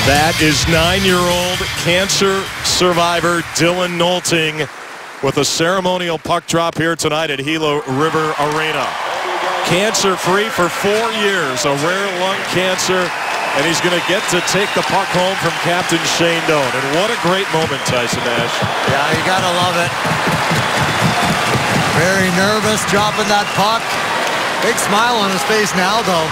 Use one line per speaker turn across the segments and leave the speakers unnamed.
That is 9-year-old cancer survivor Dylan Nolting with a ceremonial puck drop here tonight at Gila River Arena. Cancer-free for 4 years, a rare lung cancer, and he's going to get to take the puck home from Captain Shane Doan. And what a great moment, Tyson Nash.
Yeah, you got to love it. Very nervous dropping that puck. Big smile on his face now, though.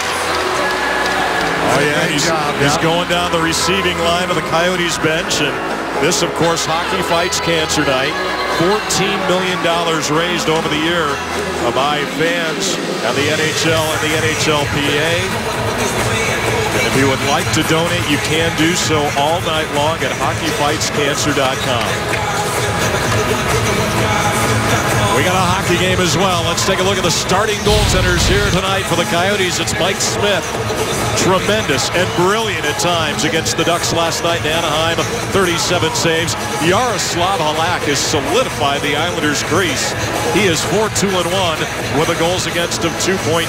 Oh, yeah, he's going down the receiving line of the Coyotes bench. And this, of course, Hockey Fights Cancer Night. $14 million raised over the year by fans at the NHL and the NHLPA. And if you would like to donate, you can do so all night long at hockeyfightscancer.com. We got a hockey game as well. Let's take a look at the starting goaltenders here tonight for the Coyotes. It's Mike Smith. Tremendous and brilliant at times against the Ducks last night in Anaheim. 37 saves. Yaroslav Halak has solidified the Islanders' crease. He is 4-2-1 with the goals against him 2.29.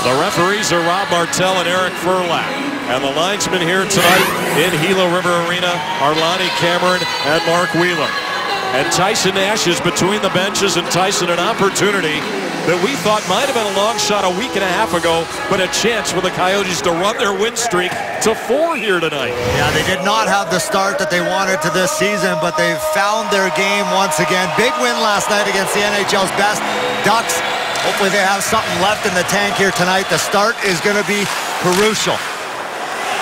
The referees are Rob Martell and Eric Furlack. And the linesmen here tonight in Gila River Arena are Lonnie Cameron and Mark Wheeler. And Tyson Nash is between the benches, and Tyson, an opportunity that we thought might have been a long shot a week and a half ago, but a chance for the Coyotes to run their win streak to 4 here tonight.
Yeah, they did not have the start that they wanted to this season, but they've found their game once again. Big win last night against the NHL's best Ducks. Hopefully they have something left in the tank here tonight. The start is going to be crucial.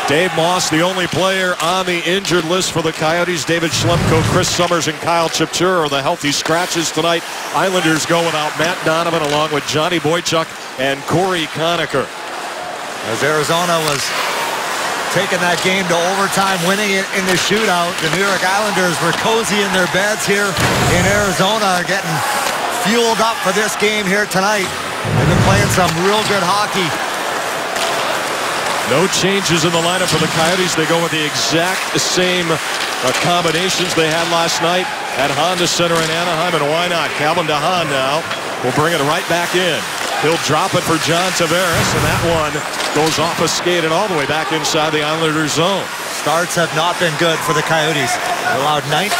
Dave Moss, the only player on the injured list for the Coyotes. David Schlemko, Chris Summers, and Kyle Chipchur are the healthy scratches tonight. Islanders go without Matt Donovan along with Johnny Boychuk and Corey Conacher.
As Arizona was taking that game to overtime, winning it in the shootout, the New York Islanders were cozy in their beds here in Arizona, getting fueled up for this game here tonight. They've been playing some real good hockey.
No changes in the lineup for the Coyotes. They go with the exact same combinations they had last night at Honda Center in Anaheim. And why not? Calvin DeHaan now will bring it right back in. He'll drop it for John Tavares, and that one goes off a skate and all the way back inside the Islanders' zone.
Starts have not been good for the Coyotes. They allowed 19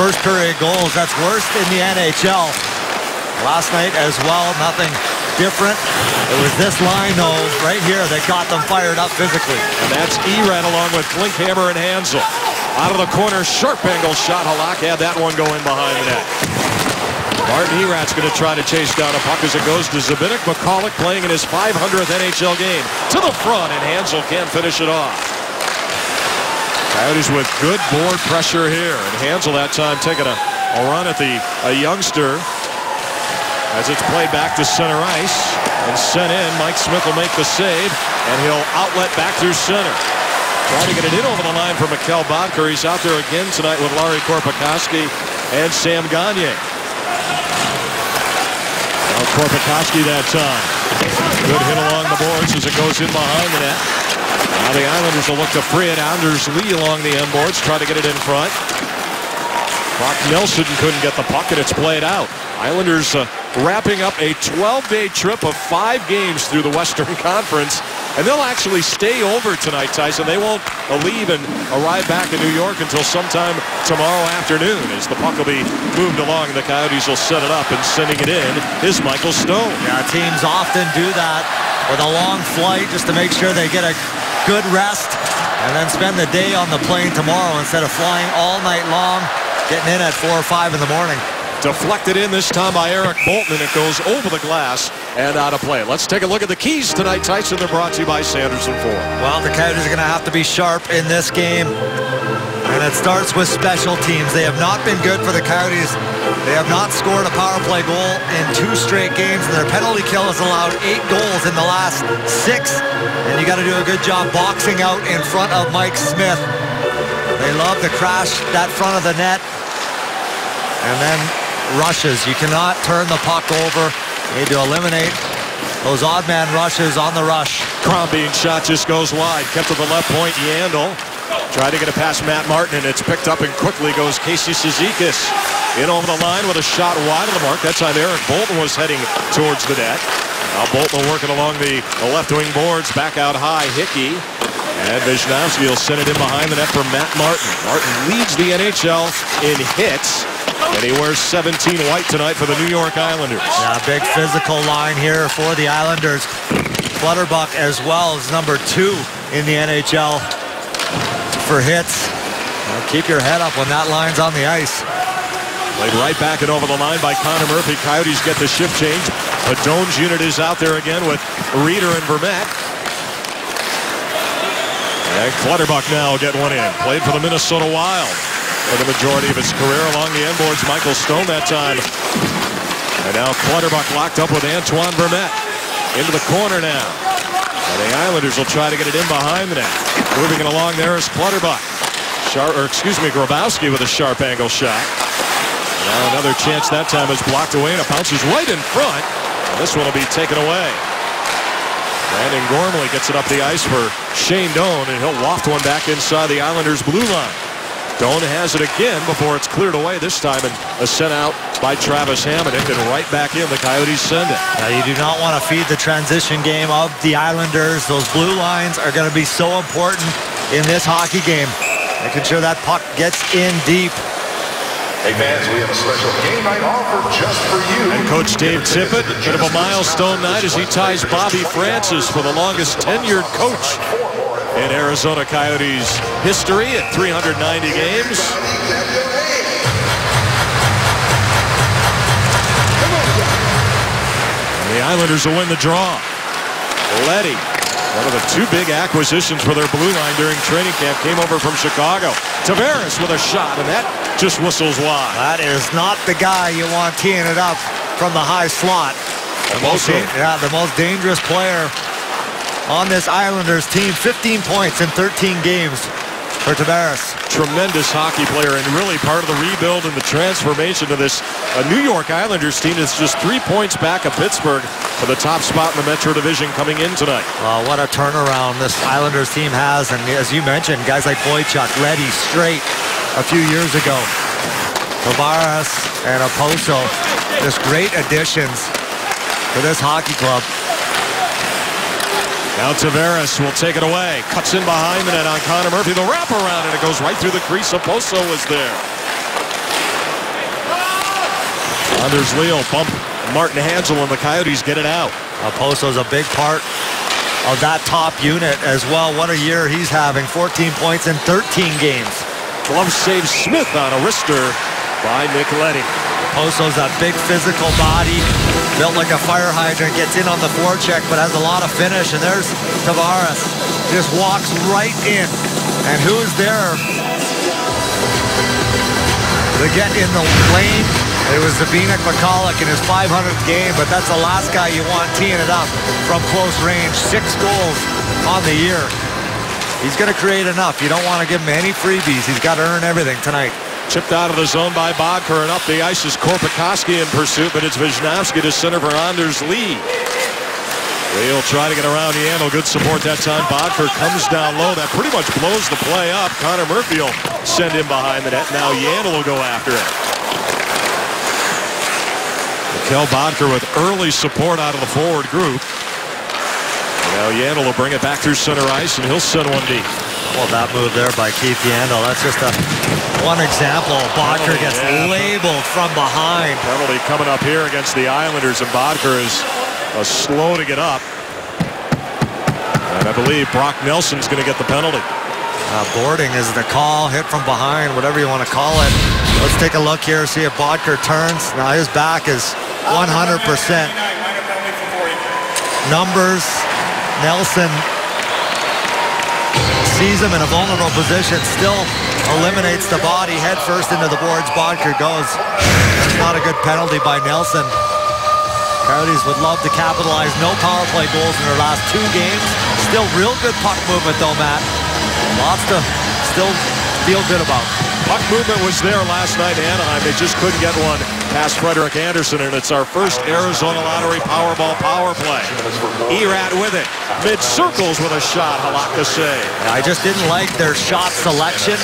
first period goals. That's worst in the NHL. Last night as well, nothing different. It was this line, though, right here that got them fired up physically.
And that's Erat along with Klinkhammer and Hansel. Out of the corner, sharp angle shot. Halak had that one go in behind the net. Martin Erat's going to try to chase down a puck as it goes to Zbynek McCulloch, playing in his 500th NHL game. To the front, and Hansel can't finish it off. Coyotes with good board pressure here. And Hansel that time taking a run at a youngster. As it's played back to center ice and sent in, Mike Smith will make the save, and he'll outlet back through center. Trying to get it in over the line for Mikkel Bodker. He's out there again tonight with Larry Korpikoski and Sam Gagner. Now Korpikoski that time. Good hit along the boards as it goes in behind the net. Now the Islanders will look to free it. Anders Lee along the end boards, try to get it in front. Brock Nelson couldn't get the puck, and it's played out. Islanders wrapping up a 12-day trip of 5 games through the Western Conference, and they'll actually stay over tonight, Tyson. They won't leave and arrive back in New York until sometime tomorrow afternoon as the puck will be moved along. The Coyotes will set it up, and sending it in is Michael Stone.
Yeah, teams often do that with a long flight just to make sure they get a good rest and then spend the day on the plane tomorrow instead of flying all night long, getting in at 4 or 5 in the morning.
Deflected in this time by Eric Bolton, and it goes over the glass and out of play. Let's take a look at the keys tonight, Tyson. They're brought to you by Sanderson Ford.
Well, the Coyotes are going to have to be sharp in this game, and it starts with special teams. They have not been good for the Coyotes. They have not scored a power play goal in 2 straight games, and their penalty kill has allowed 8 goals in the last 6. And you got to do a good job boxing out in front of Mike Smith. They love to crash that front of the net, and then rushes. You cannot turn the puck over. You need to eliminate those odd man rushes on the rush.
Crombie shot just goes wide. Kept to the left point. Yandel tried to get it past Matt Martin, and it's picked up, and quickly goes Casey Cizikas in over the line with a shot wide of the mark. That time Eric Bolton was heading towards the net. Now Bolton working along the left wing boards. Back out high, Hickey. And Wisniewski will send it in behind the net for Matt Martin. Martin leads the NHL in hits, and he wears 17 white tonight for the New York Islanders.
Yeah, big physical line here for the Islanders. Clutterbuck as well is number 2 in the NHL for hits. Well, keep your head up when that line's on the ice.
Played right back and over the line by Connor Murphy. Coyotes get the shift change. Doan's unit is out there again with Reeder and Vermette. And Clutterbuck now will get one in. Played for the Minnesota Wild for the majority of his career. Along the end boards, Michael Stone that time. And now Clutterbuck locked up with Antoine Vermette. Into the corner now. And the Islanders will try to get it in behind the net. Moving it along there is Clutterbuck. Grabowski with a sharp angle shot. Now another chance that time is blocked away, and it bounces right in front. And this one will be taken away. Brandon Gormley gets it up the ice for Shane Doan, and he'll waft one back inside the Islanders' blue line. Doan has it again before it's cleared away this time, and a sent out by Travis Hamonic, and right back in. The Coyotes send it.
Now, you do not want to feed the transition game of the Islanders. Those blue lines are going to be so important in this hockey game. Making sure that puck gets in deep.
Hey fans, we have a special game night offer just for you.
And Coach Dave Tippett, bit of a milestone night as he ties Bobby Francis for the longest tenured coach in Arizona Coyotes history at 390 games. And the Islanders will win the draw. Leddy, one of the 2 big acquisitions for their blue line during training camp, came over from Chicago. Tavares with a shot, and that just whistles wide.
That is not the guy you want teeing it up from the high slot. The most dangerous player on this Islanders team. 15 points in 13 games for Tavares.
Tremendous hockey player, and really part of the rebuild and the transformation of this New York Islanders team that's just 3 points back of Pittsburgh for the top spot in the Metro Division coming in tonight.
What a turnaround this Islanders team has, and as you mentioned, guys like Boychuk, Leddy, Straight a few years ago. Tavares and Oposo, just great additions for this hockey club.
Now Tavares will take it away. Cuts in behind the net on Connor Murphy. The wraparound, and it goes right through the crease. Oposo was there. Anders Leo bump Martin Hansel, and the Coyotes get it out.
Oposo's a big part of that top unit as well. What a year he's having. 14 points in 13 games.
Glove saves Smith on a wrister by Nick Leddy.
Oposo's that big physical body, built like a fire hydrant, gets in on the forecheck, but has a lot of finish. And there's Tavares, just walks right in. And who's there to get in the lane? It was Zbigniew Michalek in his 500th game, but that's the last guy you want teeing it up from close range. 6 goals on the year. He's going to create enough. You don't want to give him any freebies. He's got to earn everything tonight.
Chipped out of the zone by Bodker, and up the ice is Korpikoski in pursuit, but it's Wisniewski to center for Anders Lee. He'll try to get around Yandel. Good support that time. Bodker comes down low. That pretty much blows the play up. Connor Murphy will send him behind the net. Now Yandel will go after it. Mikhail Bodker with early support out of the forward group. And now Yandel will bring it back through center ice, and he'll send one deep.
Well, that move there by Keith Yandel, that's just one example. Bodker gets labeled from behind.
Penalty coming up here against the Islanders, and Bodker is slow to get up. And I believe Brock Nelson's going to get the penalty.
Boarding is the call, hit from behind, whatever you want to call it. Let's take a look here, see if Bodker turns. Now his back is 100%. Numbers, Nelson sees him in a vulnerable position, still eliminates the body, head first into the boards. Bodker goes. That's not a good penalty by Nelson. Coyotes would love to capitalize. No power play goals in their last 2 games. Still real good puck movement though, Matt. Lots to still feel good about.
Puck movement was there last night in Anaheim. They just couldn't get one past Frederik Andersen, and it's our first Arizona Lottery Powerball power play. Erat with it. Mid-circles with a shot. Halak to save.
I just didn't like their shot selection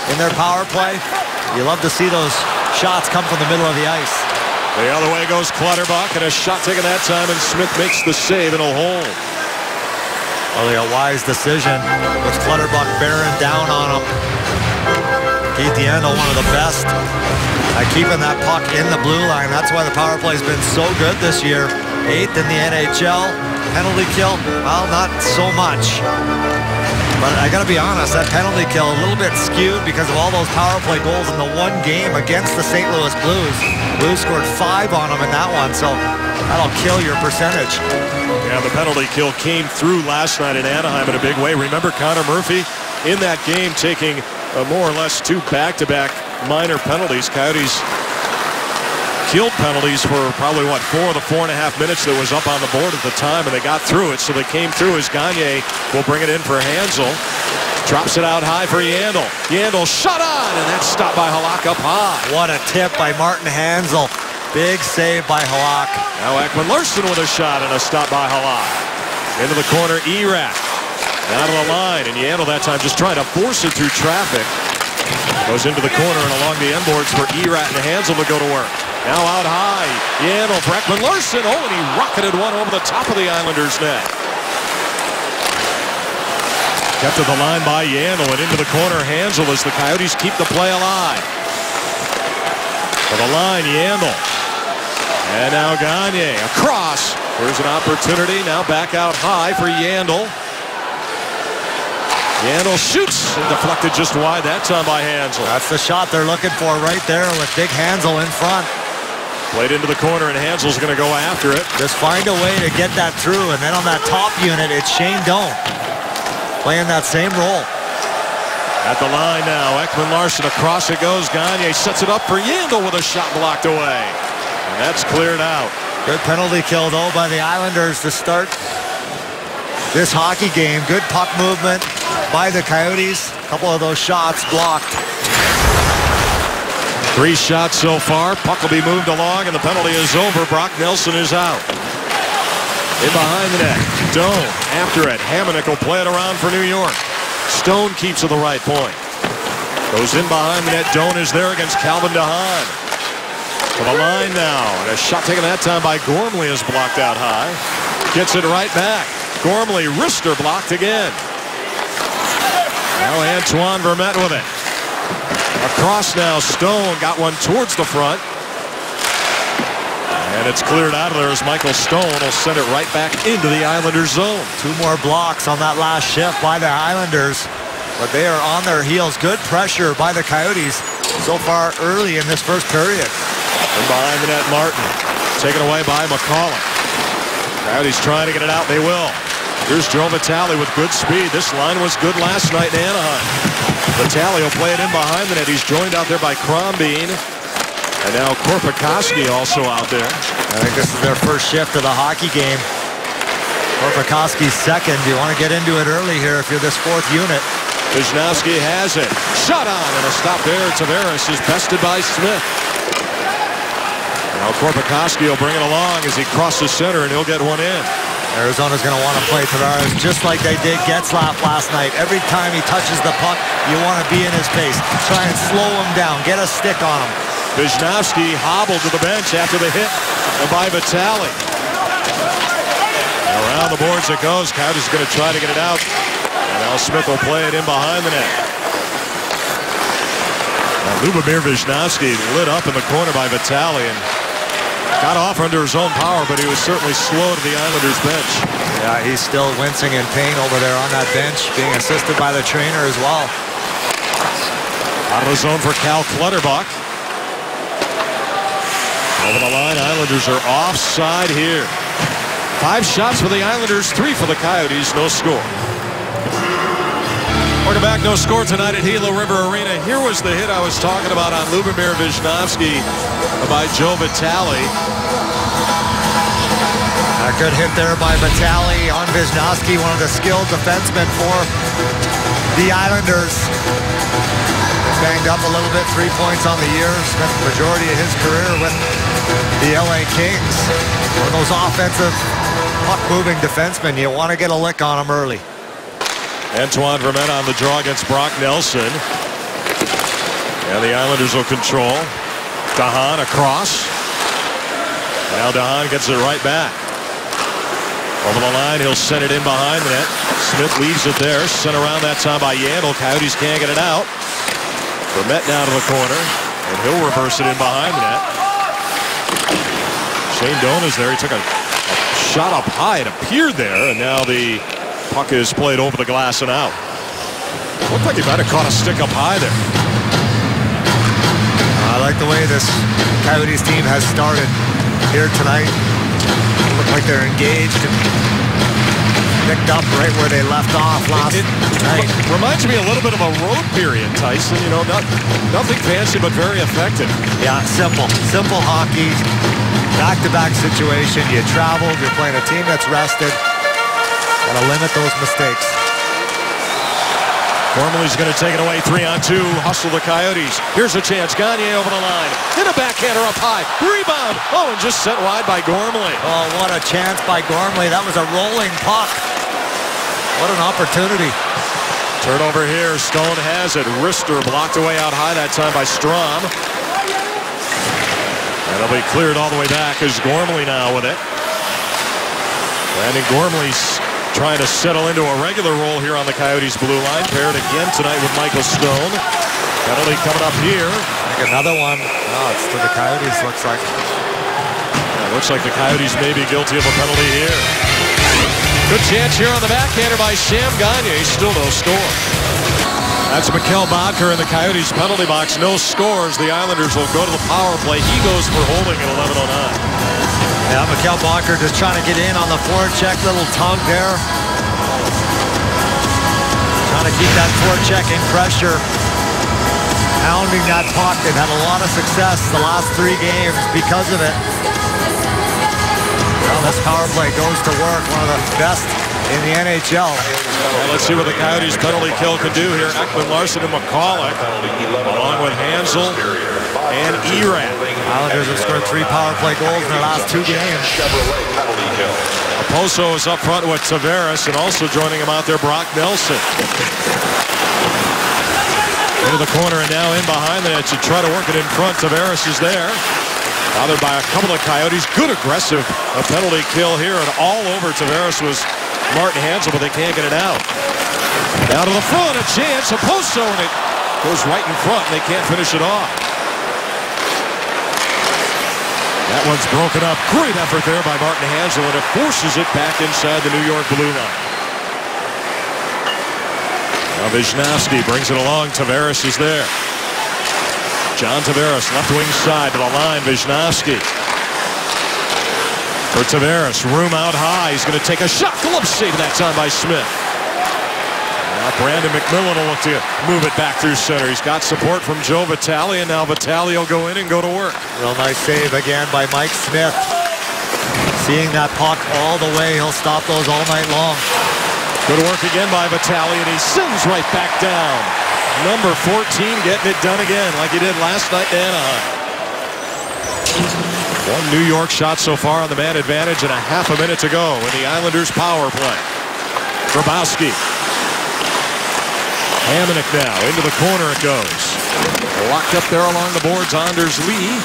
in their power play. You love to see those shots come from the middle of the ice.
The other way goes Clutterbuck, and a shot taken that time, and Smith makes the save, and he'll hold.
Really a wise decision with Clutterbuck bearing down on him. Keith Yandle, one of the best at keeping that puck in the blue line. That's why the power play has been so good this year. 8th in the NHL. Penalty kill, well, not so much. But I got to be honest, that penalty kill a little bit skewed because of all those power play goals in the one game against the St. Louis Blues. Blues scored 5 on them in that one, so that'll kill your percentage.
Yeah, the penalty kill came through last night in Anaheim in a big way. Remember Connor Murphy in that game taking more or less 2 back-to-back minor penalties. Coyotes killed penalties for probably, 4 of the 4.5 minutes that was up on the board at the time, and they got through it, so they came through as Gagne will bring it in for Hansel. Drops it out high for Yandle. Yandle shot on, and that's stopped by Halak up high.
What a tip by Martin Hansel. Big save by Halak.
Now Ekman-Larsson with a shot and a stop by Halak. Into the corner, Erat. Out of the line, and Yandle that time just trying to force it through traffic. Goes into the corner and along the end boards for Erat and Hansel to go to work. Now out high, Yandle for Ekman-Larsson. Oh, and he rocketed one over the top of the Islanders' net. Kept to the line by Yandle and into the corner, Hansel as the Coyotes keep the play alive. For the line, Yandle. And now Gagne across. Here's an opportunity. Now back out high for Yandle. Yandle shoots and deflected just wide that time by Hansel.
That's the shot they're looking for right there with big Hansel in front.
Played into the corner and Hansel's going to go after it.
Just find a way to get that through, and then on that top unit, it's Shane Doan playing that same role.
At the line now, Ekman-Larsson across it goes. Gagne sets it up for Yandle with a shot blocked away. And that's cleared out.
Good penalty kill, though, by the Islanders to start this hockey game. Good puck movement by the Coyotes. A couple of those shots blocked.
3 shots so far. Puck will be moved along, and the penalty is over. Brock Nelson is out. In behind the net. Doan after it. Hamonic will play it around for New York. Stone keeps to the right point. Goes in behind the net. Doan is there against Calvin DeHaan. To the line now. And a shot taken that time by Gormley is blocked out high. Gets it right back. Gormley, wrister blocked again. Now Antoine Vermette with it. Across now, Stone got one towards the front. And it's cleared out of there as Michael Stone will send it right back into the Islanders zone.
2 more blocks on that last shift by the Islanders. But they are on their heels. Good pressure by the Coyotes so far early in this first period.
And behind the net, Martin. Taken away by McCollum. Coyotes trying to get it out. They will. Here's Joe Vitale with good speed. This line was good last night in Anaheim. Vitale will play it in behind the net. He's joined out there by Crombeen. And now Korpikoski also out there.
I think this is their first shift of the hockey game. Korpikoski's second. You want to get into it early here if you're this 4th unit.
Wisnowski has it. Shot on and a stop there. Tavares is bested by Smith. Now Korpikoski will bring it along as he crosses center and he'll get one in.
Arizona's going to want to play Tavares just like they did Getzlaf last night. Every time he touches the puck, you want to be in his face. Try and slow him down. Get a stick on him.
Wisnowski hobbled to the bench after the hit by Vitale. Around the boards it goes. Coyotes is going to try to get it out. And now Smith will play it in behind the net. Now Lubomir Wisnowski lit up in the corner by Vitale and got off under his own power, but he was certainly slow to the Islanders bench.
Yeah, he's still wincing in pain over there on that bench, being assisted by the trainer as well.
Out of the zone for Cal Clutterbuck. Over the line, Islanders are offside here. 5 shots for the Islanders, 3 for the Coyotes, no score. Welcome back, no score tonight at Gila River Arena. Here was the hit I was talking about on Lubomir Wisnowski by Joe Vitale.
A good hit there by Vitale on Wisnowski, one of the skilled defensemen for the Islanders. Banged up a little bit, 3 points on the year. Spent the majority of his career with the LA Kings. One of those offensive, puck-moving defensemen. You want to get a lick on him early.
Antoine Vermette on the draw against Brock Nelson. And the Islanders will control. DeHaan across. Now DeHaan gets it right back. Over the line, he'll send it in behind the net. Smith leaves it there. Sent around that time by Yandel. Coyotes can't get it out. Vermette down to the corner, and he'll reverse it in behind the net. Shane Doan is there. He took a shot up high. It appeared there, and now the puck is played over the glass and out. Looked like he might have caught a stick up high there.
I like the way this Coyotes team has started here tonight. Look like they're engaged and picked up right where they left off last night.
Reminds me a little bit of a road period, Tyson. You know, nothing fancy, but very effective.
Yeah, simple hockey. Back-to-back situation. You traveled, you're playing a team that's rested. Gotta limit those mistakes.
Gormley's going to take it away. 3-on-2. Hustle the Coyotes. Here's a chance. Gagne over the line. Hit a backhander up high. Rebound. Oh, and just sent wide by Gormley.
Oh, what a chance by Gormley. That was a rolling puck. What an opportunity.
Turnover here. Stone has it. Rister blocked away out high that time by Strom. And it'll be cleared all the way back as Gormley now with it. Brandon Gormley's trying to settle into a regular role here on the Coyotes blue line. Paired again tonight with Michael Stone. Penalty coming up here.
I think another one. Oh, it's to the Coyotes, looks like.
Yeah, looks like the Coyotes may be guilty of a penalty here. Good chance here on the backhander by Sam Gagne. Still no score. That's Mikkel Boedker in the Coyotes penalty box. No scores. The Islanders will go to the power play. He goes for holding at 11:09.
Yeah, Mikkel Boedker just trying to get in on the forecheck. Little tug there. Trying to keep that forechecking pressure. Pounding that puck. They've had a lot of success the last 3 games because of it. Well, this power play goes to work. One of the best in the NHL.
Well, let's see what the Coyotes penalty kill can do here. Ekman Larson and McCulloch, along with Hansel and Eran.
Islanders have scored 3 power play goals in their last 2 games.
Oposo is up front with Tavares, and also joining him out there, Brock Nelson. Into the corner and now in behind the net to try to work it in front. Tavares is there. Bothered by a couple of Coyotes. Good aggressive penalty kill here, and all over Tavares was Martin Hansel, but they can't get it out. Now to the front, a chance. Oposo, and it goes right in front, and they can't finish it off. That one's broken up. Great effort there by Martin Hansel, and it forces it back inside the New York blue line. Now Wisniewski brings it along. Tavares is there. John Tavares, left wing side to the line. Wisniewski. For Tavares, room out high. He's going to take a shot. Glove save that time by Smith. Now Brandon McMillan will look to move it back through center. He's got support from Joe Vitale, and now Vitale will go in and go to work.
Real nice save again by Mike Smith. Seeing that puck all the way, he'll stop those all night long.
Good work again by Vitale, and he sends right back down. Number 14 getting it done again like he did last night in Anaheim. One New York shot so far on the man advantage and a half a minute to go in the Islanders power play. Grabowski. Hamonic now. Into the corner it goes. Locked up there along the boards, Anders Lee.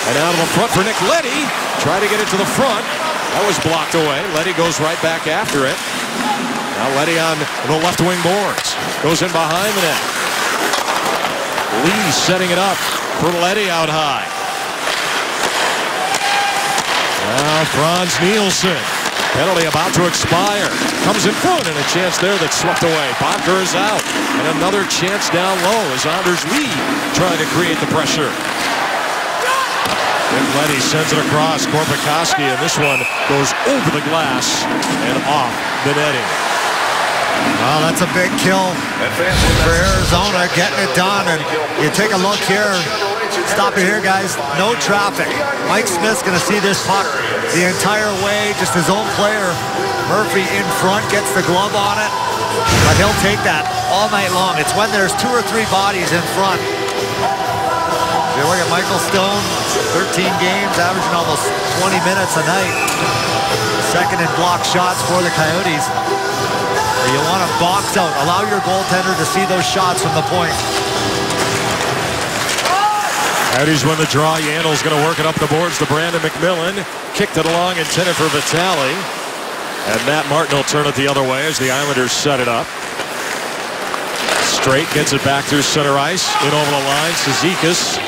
And out of the front for Nick Leddy. Try to get it to the front. That was blocked away. Leddy goes right back after it. Now Leddy on the left wing boards. Goes in behind the net. Lee setting it up for Leddy out high. Now Franz Nielsen. Penalty about to expire. Comes in front and a chance there that's swept away. Boedker is out. And another chance down low as Anders Lee trying to create the pressure. Nick Leddy sends it across. Korpikoski, and this one goes over the glass and off the netting.
Well, that's a big kill for Arizona, getting it done. And you take a look here. Stop it here, guys. No traffic. Mike Smith's going to see this puck the entire way. Just his own player. Murphy in front, gets the glove on it. But he'll take that all night long. It's when there's 2 or 3 bodies in front. If you look at Michael Stone, 13 games, averaging almost 20 minutes a night. Second in block shots for the Coyotes. You want to box out. Allow your goaltender to see those shots from the point.
Coyotes win the draw. Yandel's going to work it up the boards to Brandon McMillan. Kicked it along, intended for Vitale. And Matt Martin will turn it the other way as the Islanders set it up. Straight gets it back through center ice. In over the line, Cizikas.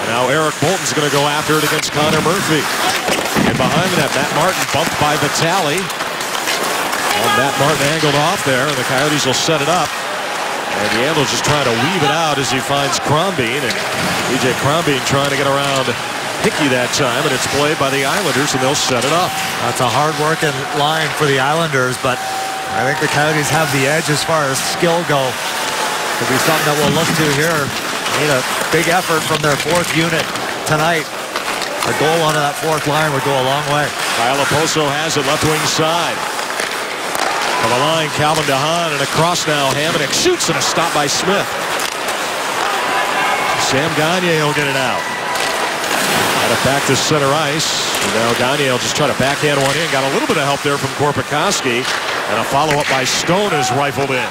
Now Eric Bolton's going to go after it against Connor Murphy. And behind that, Matt Martin bumped by Vitale. And Matt Martin angled off there, and the Coyotes will set it up. And Yandle's just trying to weave it out as he finds Crombeen. And DJ Crombeen trying to get around Hickey that time, and it's played by the Islanders, and they'll set it up.
That's a hard-working line for the Islanders, but I think the Coyotes have the edge as far as skill go. It'll be something that we'll look to here. Need a big effort from their fourth unit tonight. A goal onto that fourth line would go a long way.
Kyle Oposo has it left wing side. On the line, Calvin DeHaan, and across now, Hamonic shoots, and a stop by Smith. Sam Gagner will get it out. Got it back to center ice. And now Gagner will just try to backhand one in. Got a little bit of help there from Korpikoski. And a follow-up by Stone is rifled in.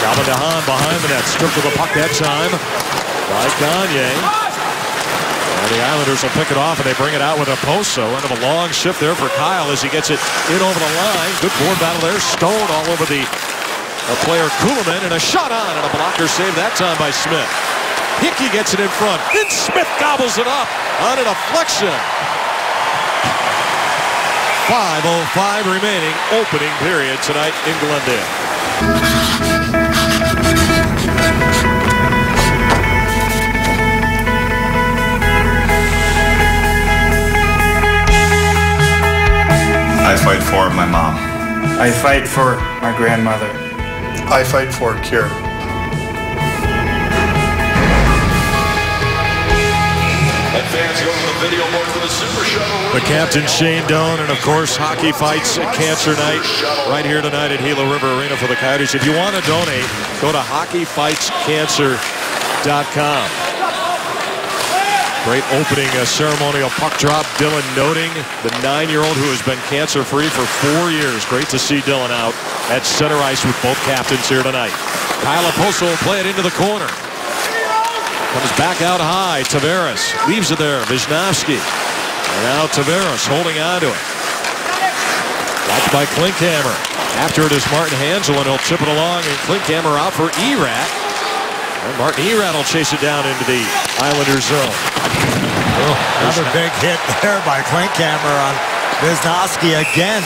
Calvin DeHaan behind the net. Stripped of the puck that time by Gagner. And the Islanders will pick it off, and they bring it out with Oposo. End of a long shift there for Kyle as he gets it in over the line. Good board battle there. Stone all over the player Kuhlman, and a shot on, and a blocker save that time by Smith. Hickey gets it in front. Then Smith gobbles it up on a deflection. 5:05 remaining, opening period tonight in Glendale.
I fight for my mom.
I fight for my grandmother.
I fight for a cure.
Fans go to the video board for the Super Shuttle.
The captain, Shane Doan, and of course, Hockey Fights Cancer Night right here tonight at Gila River Arena for the Coyotes. If you want to donate, go to hockeyfightscancer.com. Great opening ceremonial puck drop. Dylan Noting, the 9-year-old who has been cancer-free for 4 years. Great to see Dylan out at center ice with both captains here tonight. Kyle Oposo will play it into the corner. Comes back out high. Tavares leaves it there. Wisnowski. And now Tavares holding on to it. Watched by Klinkhammer. After it is Martin Hanzal, and he'll chip it along, and Klinkhammer out for Erat. And Martin Erat will chase it down into the Islanders zone.
Another big hit there by Klinkhammer on Wisnowski again.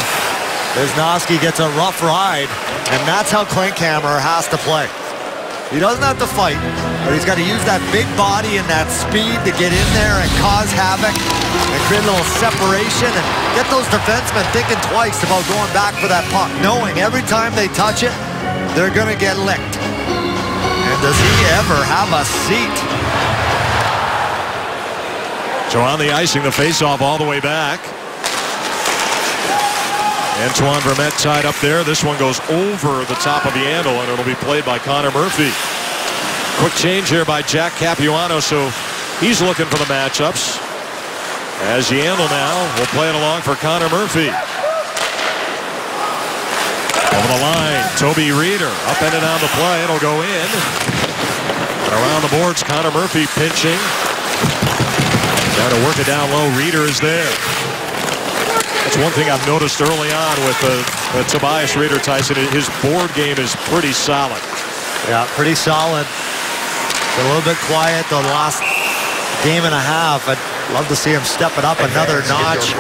Wisnowski gets a rough ride, and that's how Klinkhammer has to play. He doesn't have to fight, but he's got to use that big body and that speed to get in there and cause havoc and create a little separation and get those defensemen thinking twice about going back for that puck, knowing every time they touch it, they're going to get licked. And does he ever have a seat?
So on the icing, the faceoff all the way back. Antoine Vermette tied up there. This one goes over the top of Yandle, and it'll be played by Connor Murphy. Quick change here by Jack Capuano, so he's looking for the matchups. As Yandle now will play it along for Connor Murphy. Over the line, Toby Reeder up and down the play. It'll go in. And around the boards, Connor Murphy pinching. Trying to work it down low. Reeder is there. That's one thing I've noticed early on with Tobias Reeder, Tyson. His board game is pretty solid.
Yeah, pretty solid. It's a little bit quiet the last game and a half. I'd love to see him step it up another notch.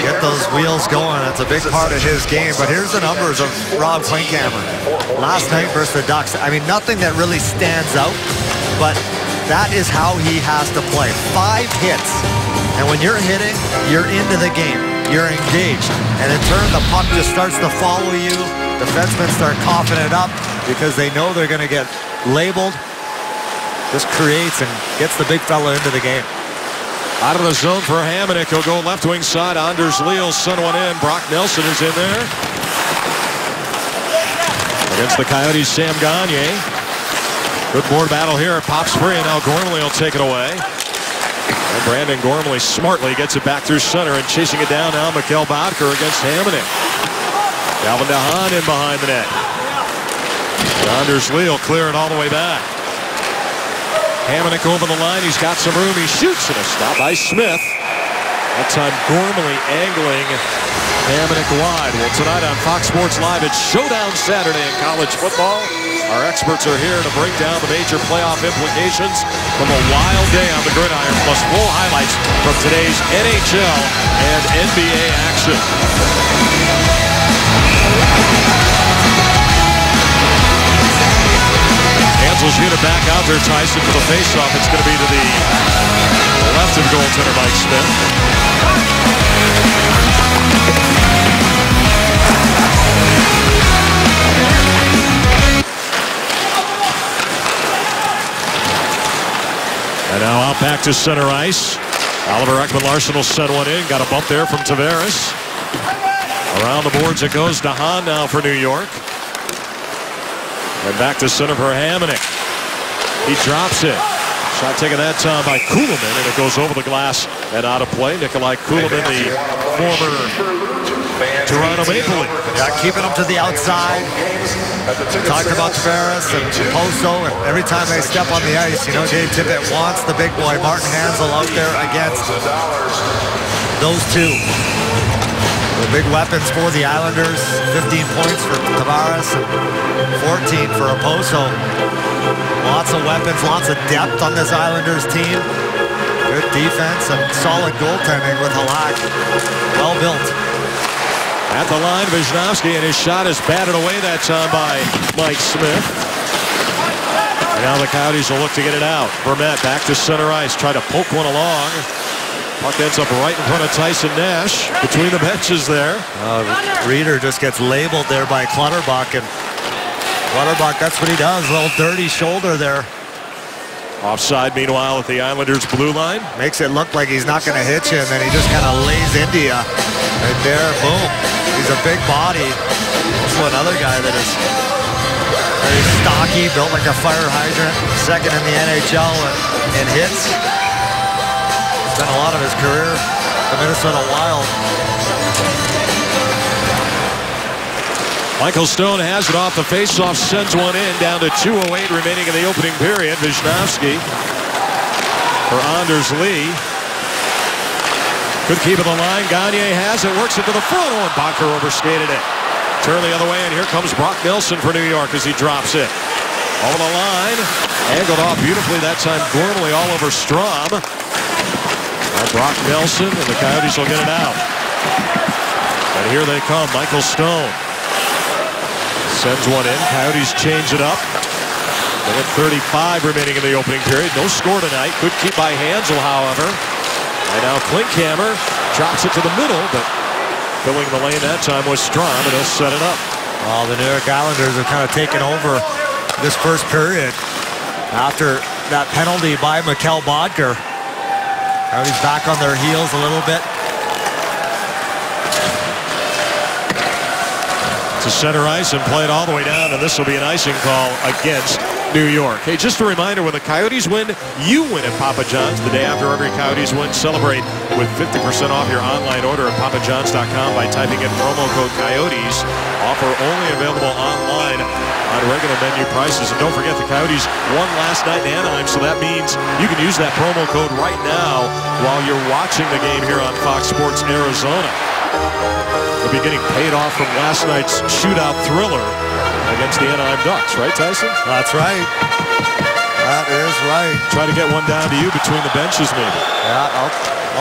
Get those wheels going. That's a big part of his game. But here's the numbers of Rob Klinkhammer. Last night versus the Ducks. I mean, nothing that really stands out, but that is how he has to play. 5 hits. And when you're hitting, you're into the game. You're engaged. And in turn, the puck just starts to follow you. Defensemen start coughing it up because they know they're going to get labeled. Just creates and gets the big fella into the game.
Out of the zone for Hamonic. He'll go left wing side. Anders Lee will send one in. Brock Nelson is in there. Against the Coyotes, Sam Gagner. Good board battle here. It pops free, and now Gormley will take it away. And Brandon Gormley smartly gets it back through center, and chasing it down now, Mikkel Boedker against Hamonic. Calvin DeHaan in behind the net. And Anders Lee will clear it all the way back. Hamonic over the line. He's got some room. He shoots, and a stop by Smith. That time Gormley angling Hamonic wide. Well, tonight on Fox Sports Live, it's Showdown Saturday in college football. Our experts are here to break down the major playoff implications from a wild day on the gridiron, plus full highlights from today's NHL and NBA action. Hansel's unit back out there, Tyson, for the faceoff. It's going to be to the left of goaltender Mike Smith. And now out back to center ice. Oliver Ekman-Larsson will send one in. Got a bump there from Tavares. Around the boards it goes to Hahn now for New York. And back to center for Hamonic. He drops it. Shot taken that time by Kuhlman, and it goes over the glass and out of play. Nikolai Kuhlman, the former Toronto Maple Leaf.
Yeah, keeping him to the outside. Talked about Tavares and Poso, and every time they step on the ice, you know, Dave Tippett wants the big boy Martin Hansel out there against those two. The big weapons for the Islanders. 15 points for Tavares and 14 for Poso. Lots of weapons, lots of depth on this Islanders team. Good defense and solid goaltending with Halak. Well built.
At the line, Wisnowski, and his shot is batted away that time by Mike Smith. And now the Coyotes will look to get it out. Vermette back to center ice, try to poke one along. Puck ends up right in front of Tyson Nash, between the benches there.
Reeder just gets labeled there by Clutterbuck, and Clutterbuck, that's what he does, a little dirty shoulder there.
Offside, meanwhile, at the Islanders' blue line.
Makes it look like he's not going to hit you, and then he just kind of lays into you. Right there, boom. He's a big body. Also another guy that is very stocky, built like a fire hydrant. Second in the NHL in hits. Spent a lot of his career at the Minnesota Wild.
Michael Stone has it off the faceoff, sends one in, down to 2:08 remaining in the opening period. Wisnowski for Anders Lee. Could keep it the line. Gagne has it, works it to the front. Oh, and Bacher overskated it. Turn the other way, and here comes Brock Nelson for New York as he drops it. Over the line, angled off beautifully that time. Gormley all over Strom. Now Brock Nelson, and the Coyotes will get it out. And here they come, Michael Stone. Sends one in. Coyotes change it up. Minute 35 remaining in the opening period. No score tonight. Could keep by Hansel, however. And now Klinkhammer drops it to the middle, but filling the lane that time was Strom, and he'll set it up.
Well, the New York Islanders have kind of taken over this first period after that penalty by Mikkel Boedker. Coyotes back on their heels a little bit.
To center ice and play it all the way down, and this will be an icing call against New York. Hey, just a reminder, when the Coyotes win, you win at Papa John's. The day after every Coyotes win, celebrate with 50% off your online order at papajohns.com by typing in promo code Coyotes. Offer only available online on regular menu prices. And don't forget, the Coyotes won last night in Anaheim, so that means you can use that promo code right now while you're watching the game here on Fox Sports Arizona. They'll be getting paid off from last night's shootout thriller against the Anaheim Ducks, right, Tyson?
That's right. That is right.
Try to get one down to you between the benches, maybe.
Yeah,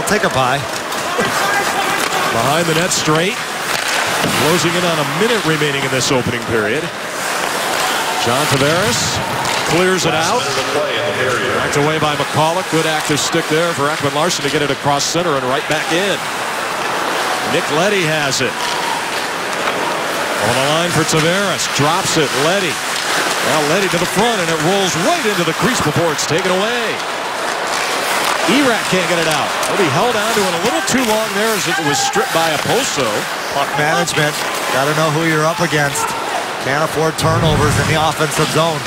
I'll take a bye.
Behind the net straight. Closing in on a minute remaining in this opening period. John Tavares clears it out. Backed away by McCulloch. Good active stick there for Ekman-Larsson to get it across center and right back in. Nick Leddy has it. On the line for Tavares. Drops it. Leddy. Now Leddy to the front, and it rolls right into the crease before it's taken away. Erat can't get it out. But he held on to it a little too long there as it was stripped by Oposo.
Puck management. Got to know who you're up against. Can't afford turnovers in the offensive zone.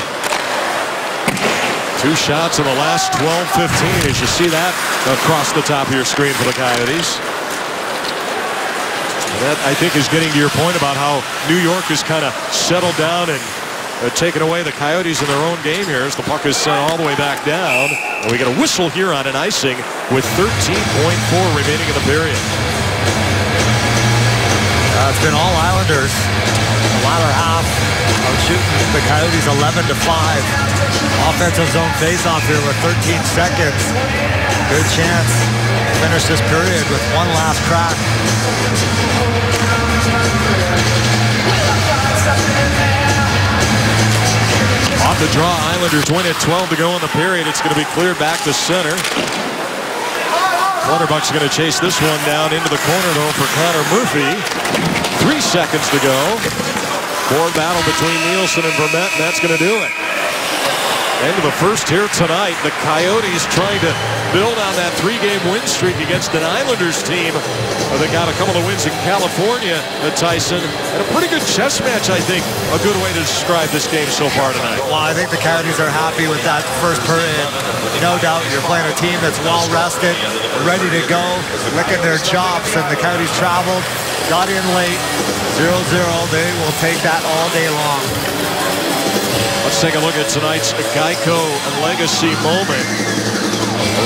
2 shots in the last 12-15 as you see that across the top of your screen for the Coyotes. That, I think, is getting to your point about how New York has kind of settled down and taken away. The Coyotes in their own game here as the puck is sent all the way back down. And we get a whistle here on an icing with 13.4 remaining in the period.
It's been all Islanders. The latter half of shooting the Coyotes 11-5. Offensive zone face-off here with 13 seconds. Good chance to finish this period with one last crack.
Off the draw, Islanders win it. 12 to go in the period. It's going to be cleared back to center. Clutterbuck's going to chase this one down into the corner, though, for Connor Murphy. 3 seconds to go. Forward battle between Nielsen and Vermette, and that's going to do it. End of the first here tonight. The Coyotes trying to build on that 3-game win streak against an Islanders team that got a couple of wins in California, Tyson. And a pretty good chess match, I think. A good way to describe this game so far tonight.
Well, I think the Coyotes are happy with that first period. No doubt you're playing a team that's well-rested, ready to go, licking their chops, and the Coyotes traveled, got in late, 0-0. They will take that all day long.
Let's take a look at tonight's Geico Legacy moment.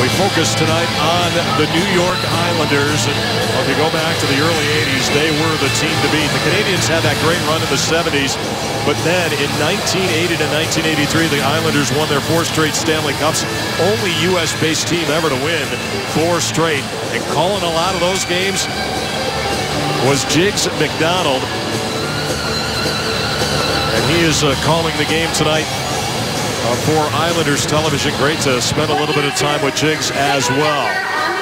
We focus tonight on the New York Islanders. And if you go back to the early 80s, they were the team to beat. The Canadiens had that great run in the 70s. But then in 1980 to 1983, the Islanders won their 4 straight Stanley Cups. Only U.S.-based team ever to win 4 straight. And calling a lot of those games was Jiggs McDonald. And he is calling the game tonight for Islanders television. Great to spend a little bit of time with Jiggs as well.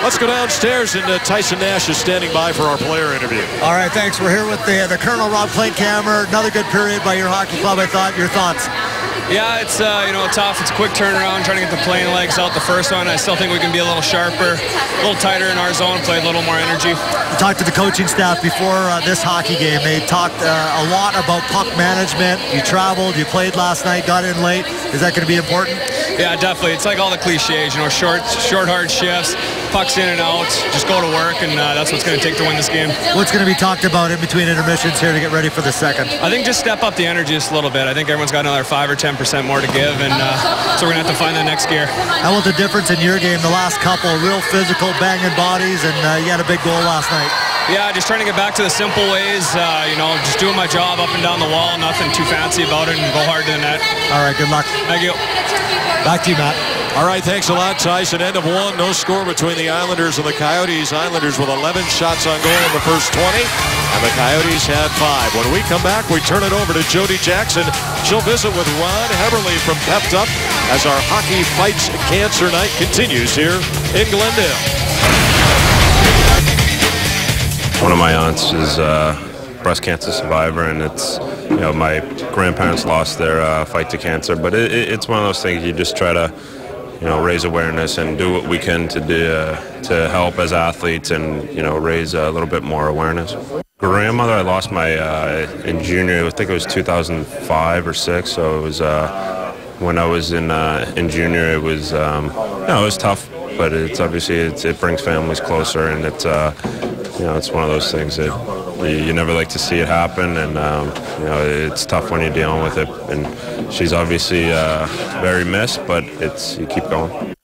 Let's go downstairs, and Tyson Nash is standing by for our player interview.
All right, thanks. We're here with the Colonel Rob Plate-Cammer. Another good period by your hockey club, I thought. Your thoughts?
Yeah, it's tough. It's a quick turnaround, trying to get the playing legs out the first one. I still think we can be a little sharper, a little tighter in our zone, play a little more energy.
We talked to the coaching staff before this hockey game. They talked a lot about puck management. You traveled, you played last night, got in late. Is that going to be important?
Yeah, definitely. It's like all the cliches, short, hard shifts, pucks in and out, just go to work, and that's what's going to take to win this game.
What's going to be talked about in between intermissions here to get ready for the second?
I think just step up the energy just a little bit. I think everyone's got another 5 or 10% more to give, and so we're going to have to find the next gear.
How was the difference in your game the last couple? Real physical, banging bodies, and you had a big goal last night.
Yeah, just trying to get back to the simple ways, just doing my job up and down the wall, nothing too fancy about it, and go hard to the net.
All right, good luck.
Thank you.
Back to you, Matt.
All right, thanks a lot, Tyson. End of 1, no score between the Islanders and the Coyotes. Islanders with 11 shots on goal in the first 20, and the Coyotes had 5. When we come back, we turn it over to Jody Jackson. She'll visit with Ron Heberly from Pepped Up as our Hockey Fights Cancer Night continues here in Glendale.
One of my aunts is a breast cancer survivor, and it's, my grandparents lost their fight to cancer, but it's one of those things you just try to, raise awareness and do what we can to do to help as athletes and, raise a little bit more awareness. Grandmother, I lost my in junior, I think it was 2005 or 6, so it was when I was in junior. It was, it was tough, but it's obviously it brings families closer, and it's it's one of those things that you never like to see it happen, and it's tough when you're dealing with it. And she's obviously very missed, but you keep going.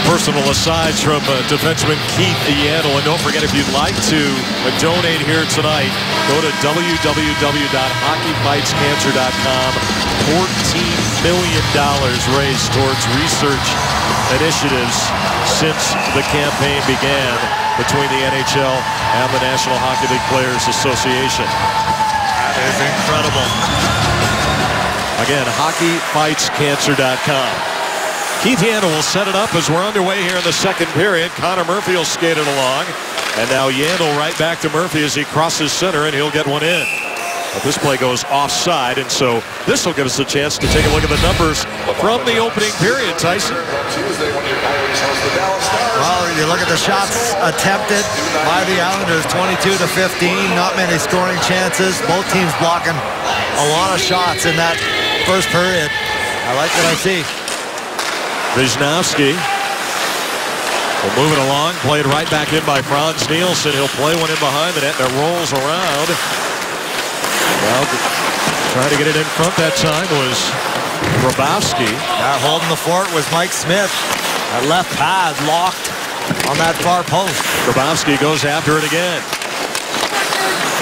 Personal asides from defenseman Keith Yandle. And don't forget, if you'd like to donate here tonight, go to www.hockeyfightscancer.com. $14 million raised towards research initiatives since the campaign began between the NHL and the National Hockey League Players Association.
That is incredible.
Again, hockeyfightscancer.com. Keith Yandle will set it up as we're underway here in the second period. Connor Murphy will skate it along. And now Yandle right back to Murphy as he crosses center, and he'll get one in. But this play goes offside, and so this will give us a chance to take a look at the numbers from the opening period, Tyson.
Well, you look at the shots attempted by the Islanders, 22 to 15. Not many scoring chances. Both teams blocking a lot of shots in that first period. I like what I see.
Wisnowski will move it along, played right back in by Frans Nielsen. He'll play one in behind the net, and it rolls around. Well, Trying to get it in front that time was Grabowski.
Holding the fort was Mike Smith. That left pad locked on that far post.
Grabowski goes after it again.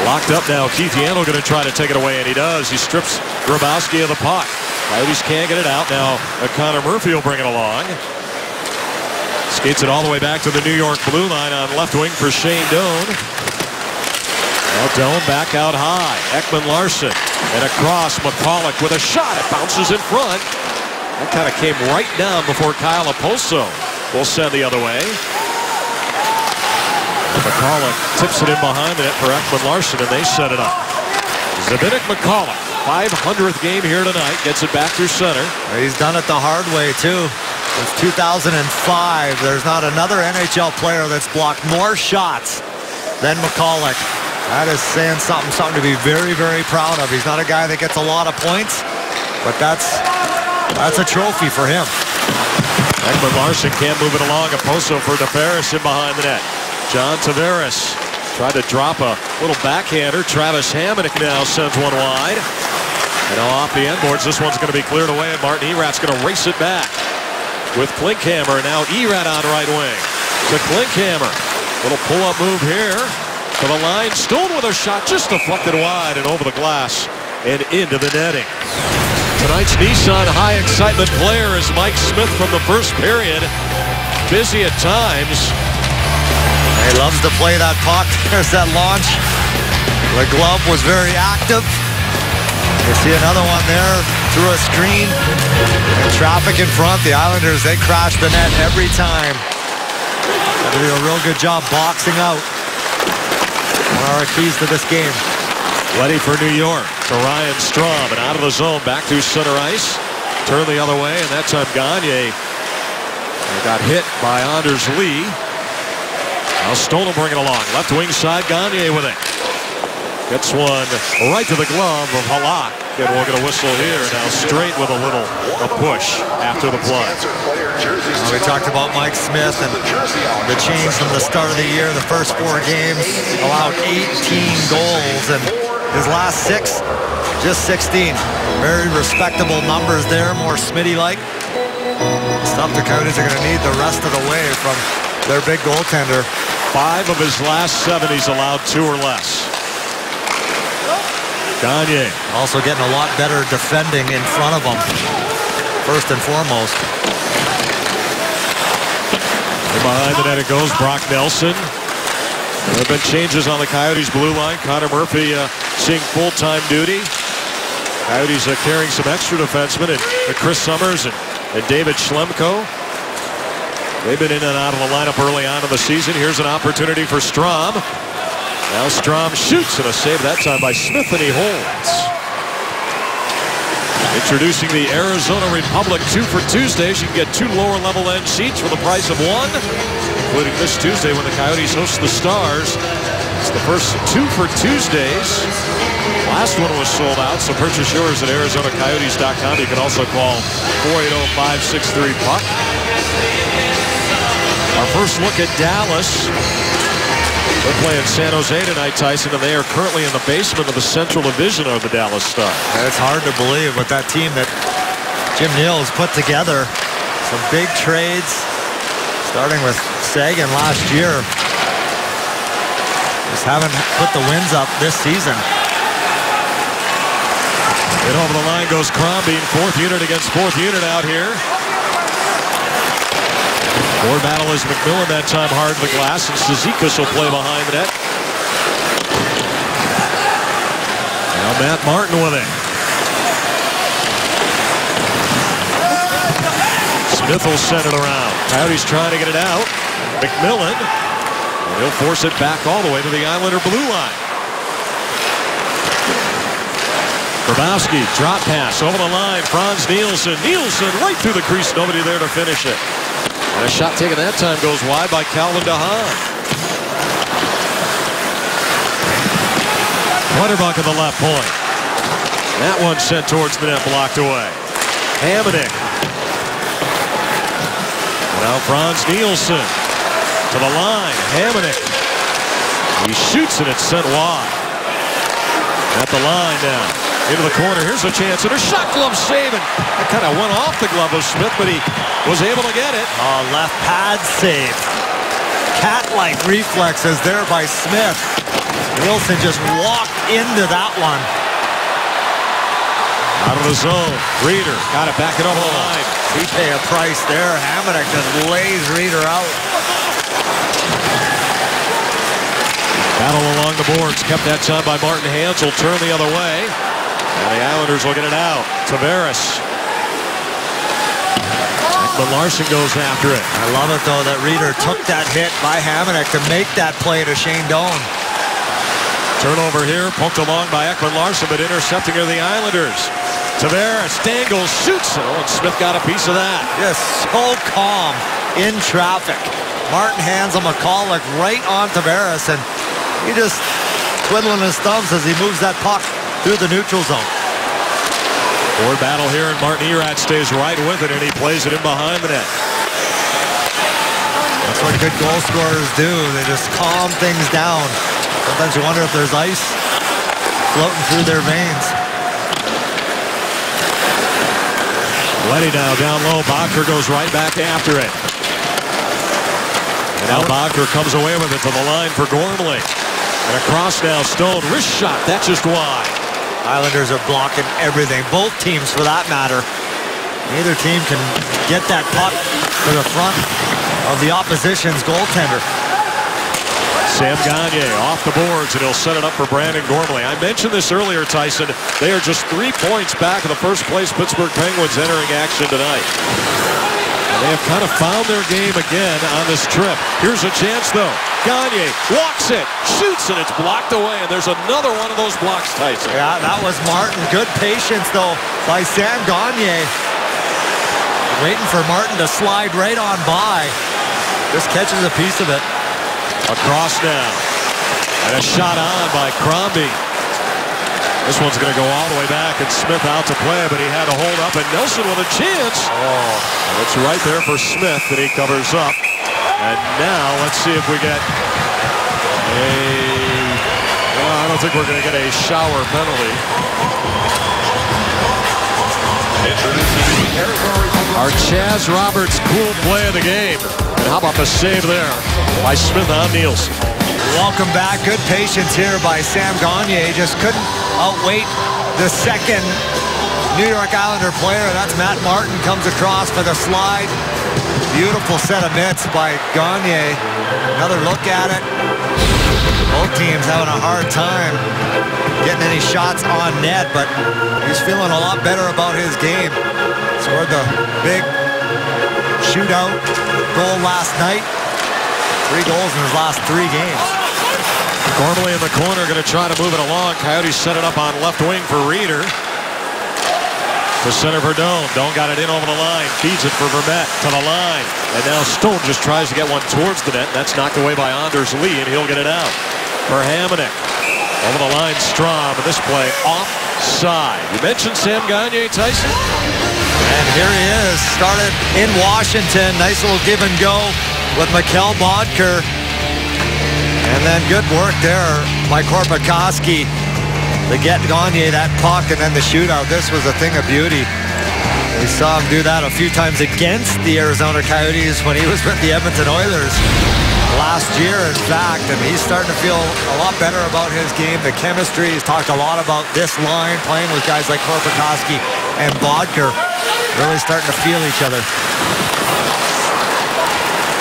Locked up now. Keith Yandle going to try to take it away, and he does. He strips Grabowski of the puck. Coyotes can't get it out now. Connor Murphy will bring it along. Skates it all the way back to the New York blue line on left wing for Shane Doan. Now Doan back out high. Ekman Larsson and across. McCulloch with a shot. It bounces in front. That kind of came right down before Kyle Oposo will send the other way. McCulloch tips it in behind the net for Ekman Larsson, and they set it up. Zbynek McCulloch, 500th game here tonight, gets it back through center.
He's done it the hard way, too. Since 2005, there's not another NHL player that's blocked more shots than McCulloch. That is saying something to be very, very proud of. He's not a guy that gets a lot of points, but that's a trophy for him.
Ekman Larsson can't move it along. Oposo for DeFaris in behind the net. John Tavares tried to drop a little backhander. Travis Hamonic now sends one wide. And off the end boards, this one's going to be cleared away, and Martin Erat's going to race it back with Klinkhammer. Now Erat on right wing to Klinkhammer. Little pull-up move here to the line. Stone with a shot just deflected wide and over the glass and into the netting. Tonight's Nissan high excitement player is Mike Smith from the first period. Busy at times.
He loves to play that puck. There's that launch. The glove was very active. You see another one there through a screen. And traffic in front. The Islanders, they crash the net every time. They do a real good job boxing out. One of our keys to this game.
Ready for New York to Ryan Straub, and out of the zone back through center ice. Turn the other way, and that time Gagne got hit by Anders Lee. Now Stone will bring it along. Left wing side, Gagne with it. Gets one right to the glove of Halak. And we'll get a whistle here. Now straight with a push after the play.
We talked about Mike Smith and the change from the start of the year. The first 4 games allowed 18 goals, and his last 6, just 16. Very respectable numbers there, more Smitty-like. Stuff the Coyotes are going to need the rest of the way from their big goaltender.
5 of his last 7 he's allowed 2 or less. Gagne
also getting a lot better defending in front of him, first and foremost.
And behind the net it goes. Brock Nelson. There have been changes on the Coyotes blue line. Connor Murphy seeing full-time duty. Coyotes carrying some extra defensemen, and Chris Summers and David Schlemko. They've been in and out of the lineup early on in the season. Here's an opportunity for Straub. Now Straub shoots, and a save that time by Smith, and he holds. Introducing the Arizona Republic 2 for Tuesdays. You can get 2 lower level end seats for the price of 1, including this Tuesday when the Coyotes host the Stars. It's the first 2 for Tuesdays. Last one was sold out, so purchase yours at ArizonaCoyotes.com. You can also call 480-563-PUCK. Our first look at Dallas. They're playing San Jose tonight, Tyson, and they are currently in the basement of the Central Division of the Dallas Stars.
And it's hard to believe with that team that Jim Neal has put together. Some big trades, starting with Sagan last year. Just haven't put the wins up this season.
And over the line goes Crombie, 4th unit against 4th unit out here. Board battle is McMillan that time hard to the glass, and Cizikas will play behind the net. Now Matt Martin with it. Smith will send it around. Coyotes trying to get it out. McMillan. And he'll force it back all the way to the Islander blue line. Grabowski, drop pass over the line. Franz Nielsen. Nielsen right through the crease. Nobody there to finish it. And a shot taken that time goes wide by Calvin DeHaan. Clutterbuck at the left point. That one sent towards the net, blocked away. Hamonic. Now Franz Nielsen to the line. Hamonic. He shoots and it's sent wide. At the line now. Into the corner. Here's a chance. And a shot glove save. And it kind of went off the glove of Smith, but he was able to get it.
Left pad save. Cat-like reflexes there by Smith. Nielsen just walked into that one.
Out of the zone. Reeder got it back it over the line.
He pay a price there. Hamonic just lays Reeder out.
Battle along the boards. Kept that time by Martin Hansel. Turn the other way. And the Islanders will get it out. Tavares. Ekman Larsson goes after it.
I love it, though, that Reeder took that hit by Hamonic to make that play to Shane Doan.
Turnover here. Poked along by Ekman Larsson, but intercepting are the Islanders. Tavares dangles, shoots. And Smith got a piece of that.
Just so calm in traffic. Martin Hansel, McCulloch right on Tavares, and he just twiddling his thumbs as he moves that puck through the neutral zone.
Forward battle here, and Martin Erat stays right with it, and he plays it in behind the net.
That's what good goal scorers do. They just calm things down. Sometimes you wonder if there's ice floating through their veins.
Letty now down low. Bottker goes right back after it. And now Bottker comes away with it to the line for Gormley. And across now, Stone. Wrist shot. That's just wide.
Islanders are blocking everything. Both teams, for that matter. Neither team can get that puck to the front of the opposition's goaltender.
Sam Gagner off the boards, and he'll set it up for Brandon Gormley. I mentioned this earlier, Tyson. They are just 3 points back of the first place Pittsburgh Penguins entering action tonight. And they have kind of found their game again on this trip. Here's a chance, though. Gagner walks it, shoots, and it's blocked away. And there's another one of those blocks, Tyson.
Yeah, that was Martin. Good patience, though, by Sam Gagner. Waiting for Martin to slide right on by. Just catches a piece of it.
Across now. And a shot on by Crombie. This one's going to go all the way back, and Smith out to play, but he had to hold up, and Nelson with a chance. And it's right there for Smith that he covers up. And now let's see if we get a... Well, I don't think we're going to get a shower penalty. Our Chaz Roberts cool play of the game. And how about the save there by Smith on Nielsen?
Welcome back. Good patience here by Sam Gagner. Just couldn't outwait the second New York Islander player. That's Matt Martin. Comes across for the slide. Beautiful set of mitts by Gagner. Another look at it. Both teams having a hard time getting any shots on net, but he's feeling a lot better about his game. Scored the big shootout goal last night. 3 goals in his last 3 games.
Gormley in the corner, going to try to move it along. Coyotes set it up on left wing for Reeder. To center for Doan. Doan got it in over the line. Feeds it for Vermette to the line. And now Stone just tries to get one towards the net. That's knocked away by Anders Lee, and he'll get it out for Hamonic. Over the line, Strom. And this play offside. You mentioned Sam Gagner, Tyson?
And here he is. Started in Washington. Nice little give and go with Mikkel Bottker. And then good work there by Korpikoski to get Gagner that puck, and then the shootout. This was a thing of beauty. We saw him do that a few times against the Arizona Coyotes when he was with the Edmonton Oilers last year, in fact, and he's starting to feel a lot better about his game. The chemistry, he's talked a lot about this line, playing with guys like Korpikoski and Bottker, really starting to feel each other.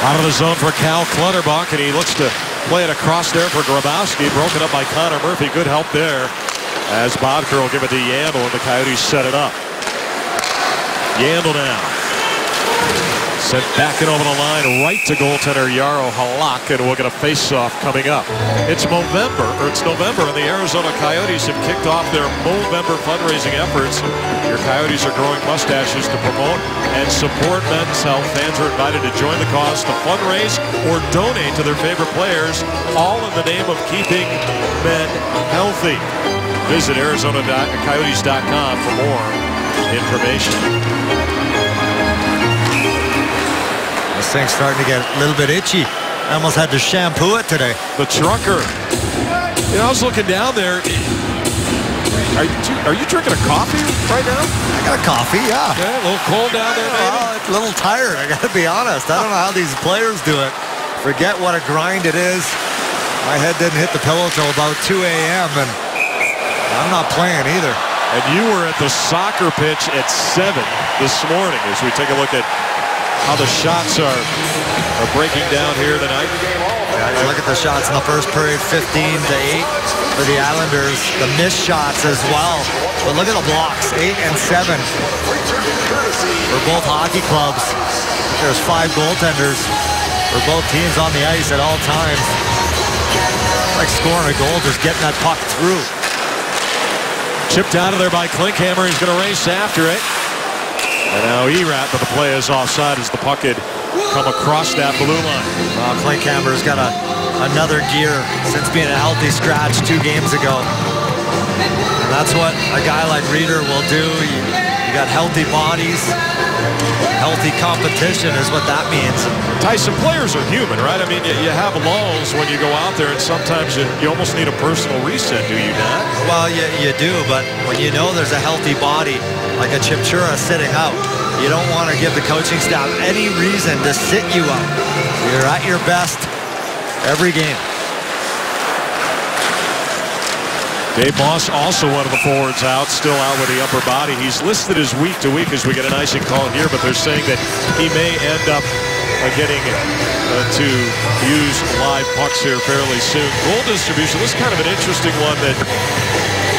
Out of the zone for Cal Clutterbuck, and he looks to play it across there for Grabowski. Broken up by Connor Murphy. Good help there as Bottker will give it to Yandle, and the Coyotes set it up. Yandle now. Sent back in over the line, right to goaltender Jaro Halak, and we'll get a face-off coming up. It's November, and the Arizona Coyotes have kicked off their Movember fundraising efforts. Your Coyotes are growing mustaches to promote and support men's health. Fans are invited to join the cause to fundraise or donate to their favorite players, all in the name of keeping men healthy. Visit ArizonaCoyotes.com for more information.
This thing's starting to get a little bit itchy. I almost had to shampoo it today.
The trucker. You know, I was looking down there. Are you drinking a coffee right now?
I got a coffee, yeah.
Okay, a little cold down there, maybe?
A little tired, I got to be honest. I don't know how these players do it. Forget what a grind it is. My head didn't hit the pillow till about 2 a.m. and I'm not playing either.
And you were at the soccer pitch at 7 this morning as we take a look at how the shots are breaking down here tonight.
Yeah, you look at the shots in the first period, 15-8 for the Islanders. The missed shots as well. But look at the blocks, 8 and 7 for both hockey clubs. There's 5 goaltenders for both teams on the ice at all times. It's like scoring a goal, just getting that puck through.
Chipped out of there by Klinkhammer. He's going to race after it. And now Erat, but the play is offside as the puck had come across that blue line.
Well, Klinkhammer's got another gear since being a healthy scratch 2 games ago. And that's what a guy like Reeder will do. You got healthy bodies. Healthy competition is what that means.
Tyson, players are human, right? I mean, you have lulls when you go out there, and sometimes you almost need a personal reset, do you not?
Well, you do, but when you know there's a healthy body, like a Chipchura sitting out, you don't want to give the coaching staff any reason to sit you out. You're at your best every game.
Dave Moss, also one of the forwards out, still out with the upper body. He's listed as week to week as we get an icing call here, but they're saying that he may end up getting to use live pucks here fairly soon. Goal distribution, this is kind of an interesting one that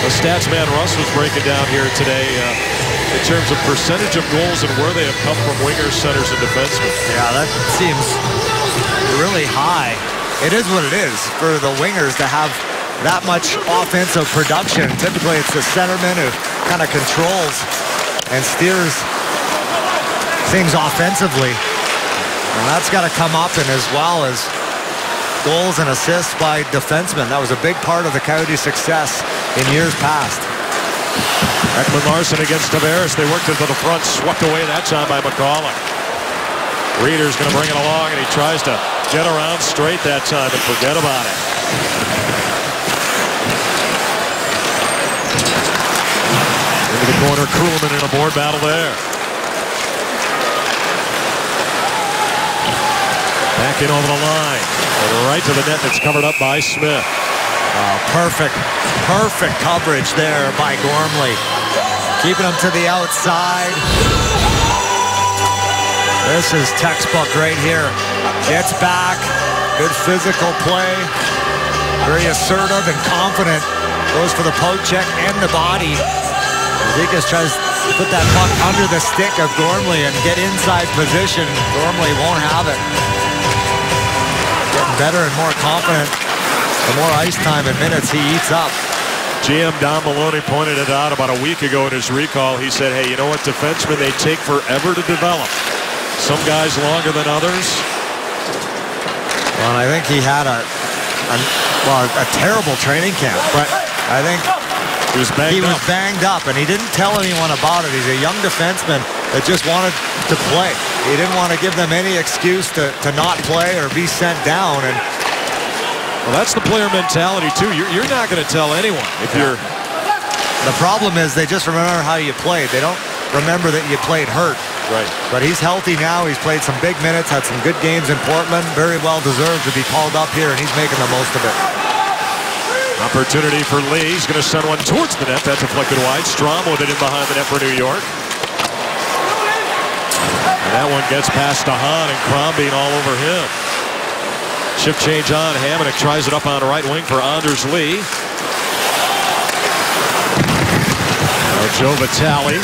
the stats man Russ was breaking down here today in terms of percentage of goals and where they have come from wingers, centers, and defensemen.
Yeah, that seems really high. It is what it is for the wingers to have that much offensive production. Typically, it's the centerman who kind of controls and steers things offensively. And that's got to come up in as well as goals and assists by defensemen. That was a big part of the Coyotes' success in years past.
Ekman Larsson against Tavares. They worked it to the front, swept away that time by McCauley. Reeder's going to bring it along, and he tries to get around straight that time and forget about it. Into the corner, Kuhlman in a board battle there. Back in over the line. And right to the net that's covered up by Smith.
Perfect coverage there by Gormley. Keeping him to the outside. This is textbook right here. Gets back. Good physical play. Very assertive and confident. Goes for the poke check and the body. Zikas tries to put that puck under the stick of Gormley and get inside position. Gormley won't have it. Getting better and more confident. The more ice time and minutes he eats up.
GM Don Maloney pointed it out about a week ago in his recall. He said, hey, you know what, defensemen, they take forever to develop. Some guys longer than others.
Well, and I think he had a terrible training camp. But I think
he was
banged up, and he didn't tell anyone about it. He's a young defenseman that just wanted to play. He didn't want to give them any excuse to not play or be sent down. And
well, that's the player mentality, too. You're not going to tell anyone if you're...
The problem is they just remember how you played. They don't remember that you played hurt.
Right.
But he's healthy now. He's played some big minutes, had some good games in Portland. Very well deserved to be called up here, and he's making the most of it.
Opportunity for Lee. He's going to send one towards the net. That's deflected wide. Strom with it in behind the net for New York. And that one gets past to Hahn, and Crombie all over him. Shift change on. Hamonic tries it up on right wing for Anders Lee. Now Joe Vitale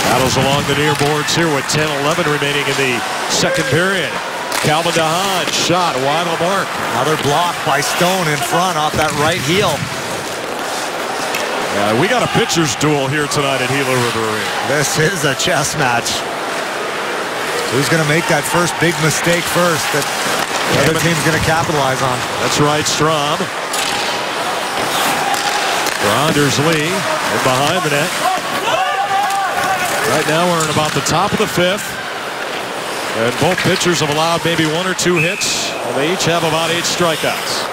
battles along the near boards here with 10-11 remaining in the second period. Calvin DeHaan shot wide of the mark.
Another block by Stone in front off that right heel.
We got a pitcher's duel here tonight at Gila River Arena.
This is a chess match. Who's going to make that first big mistake first that the other team's going to capitalize on?
That's right, Strom. For Anders Lee, and behind the net. Right now we're in about the top of the fifth. And both pitchers have allowed maybe 1 or 2 hits. And they each have about 8 strikeouts.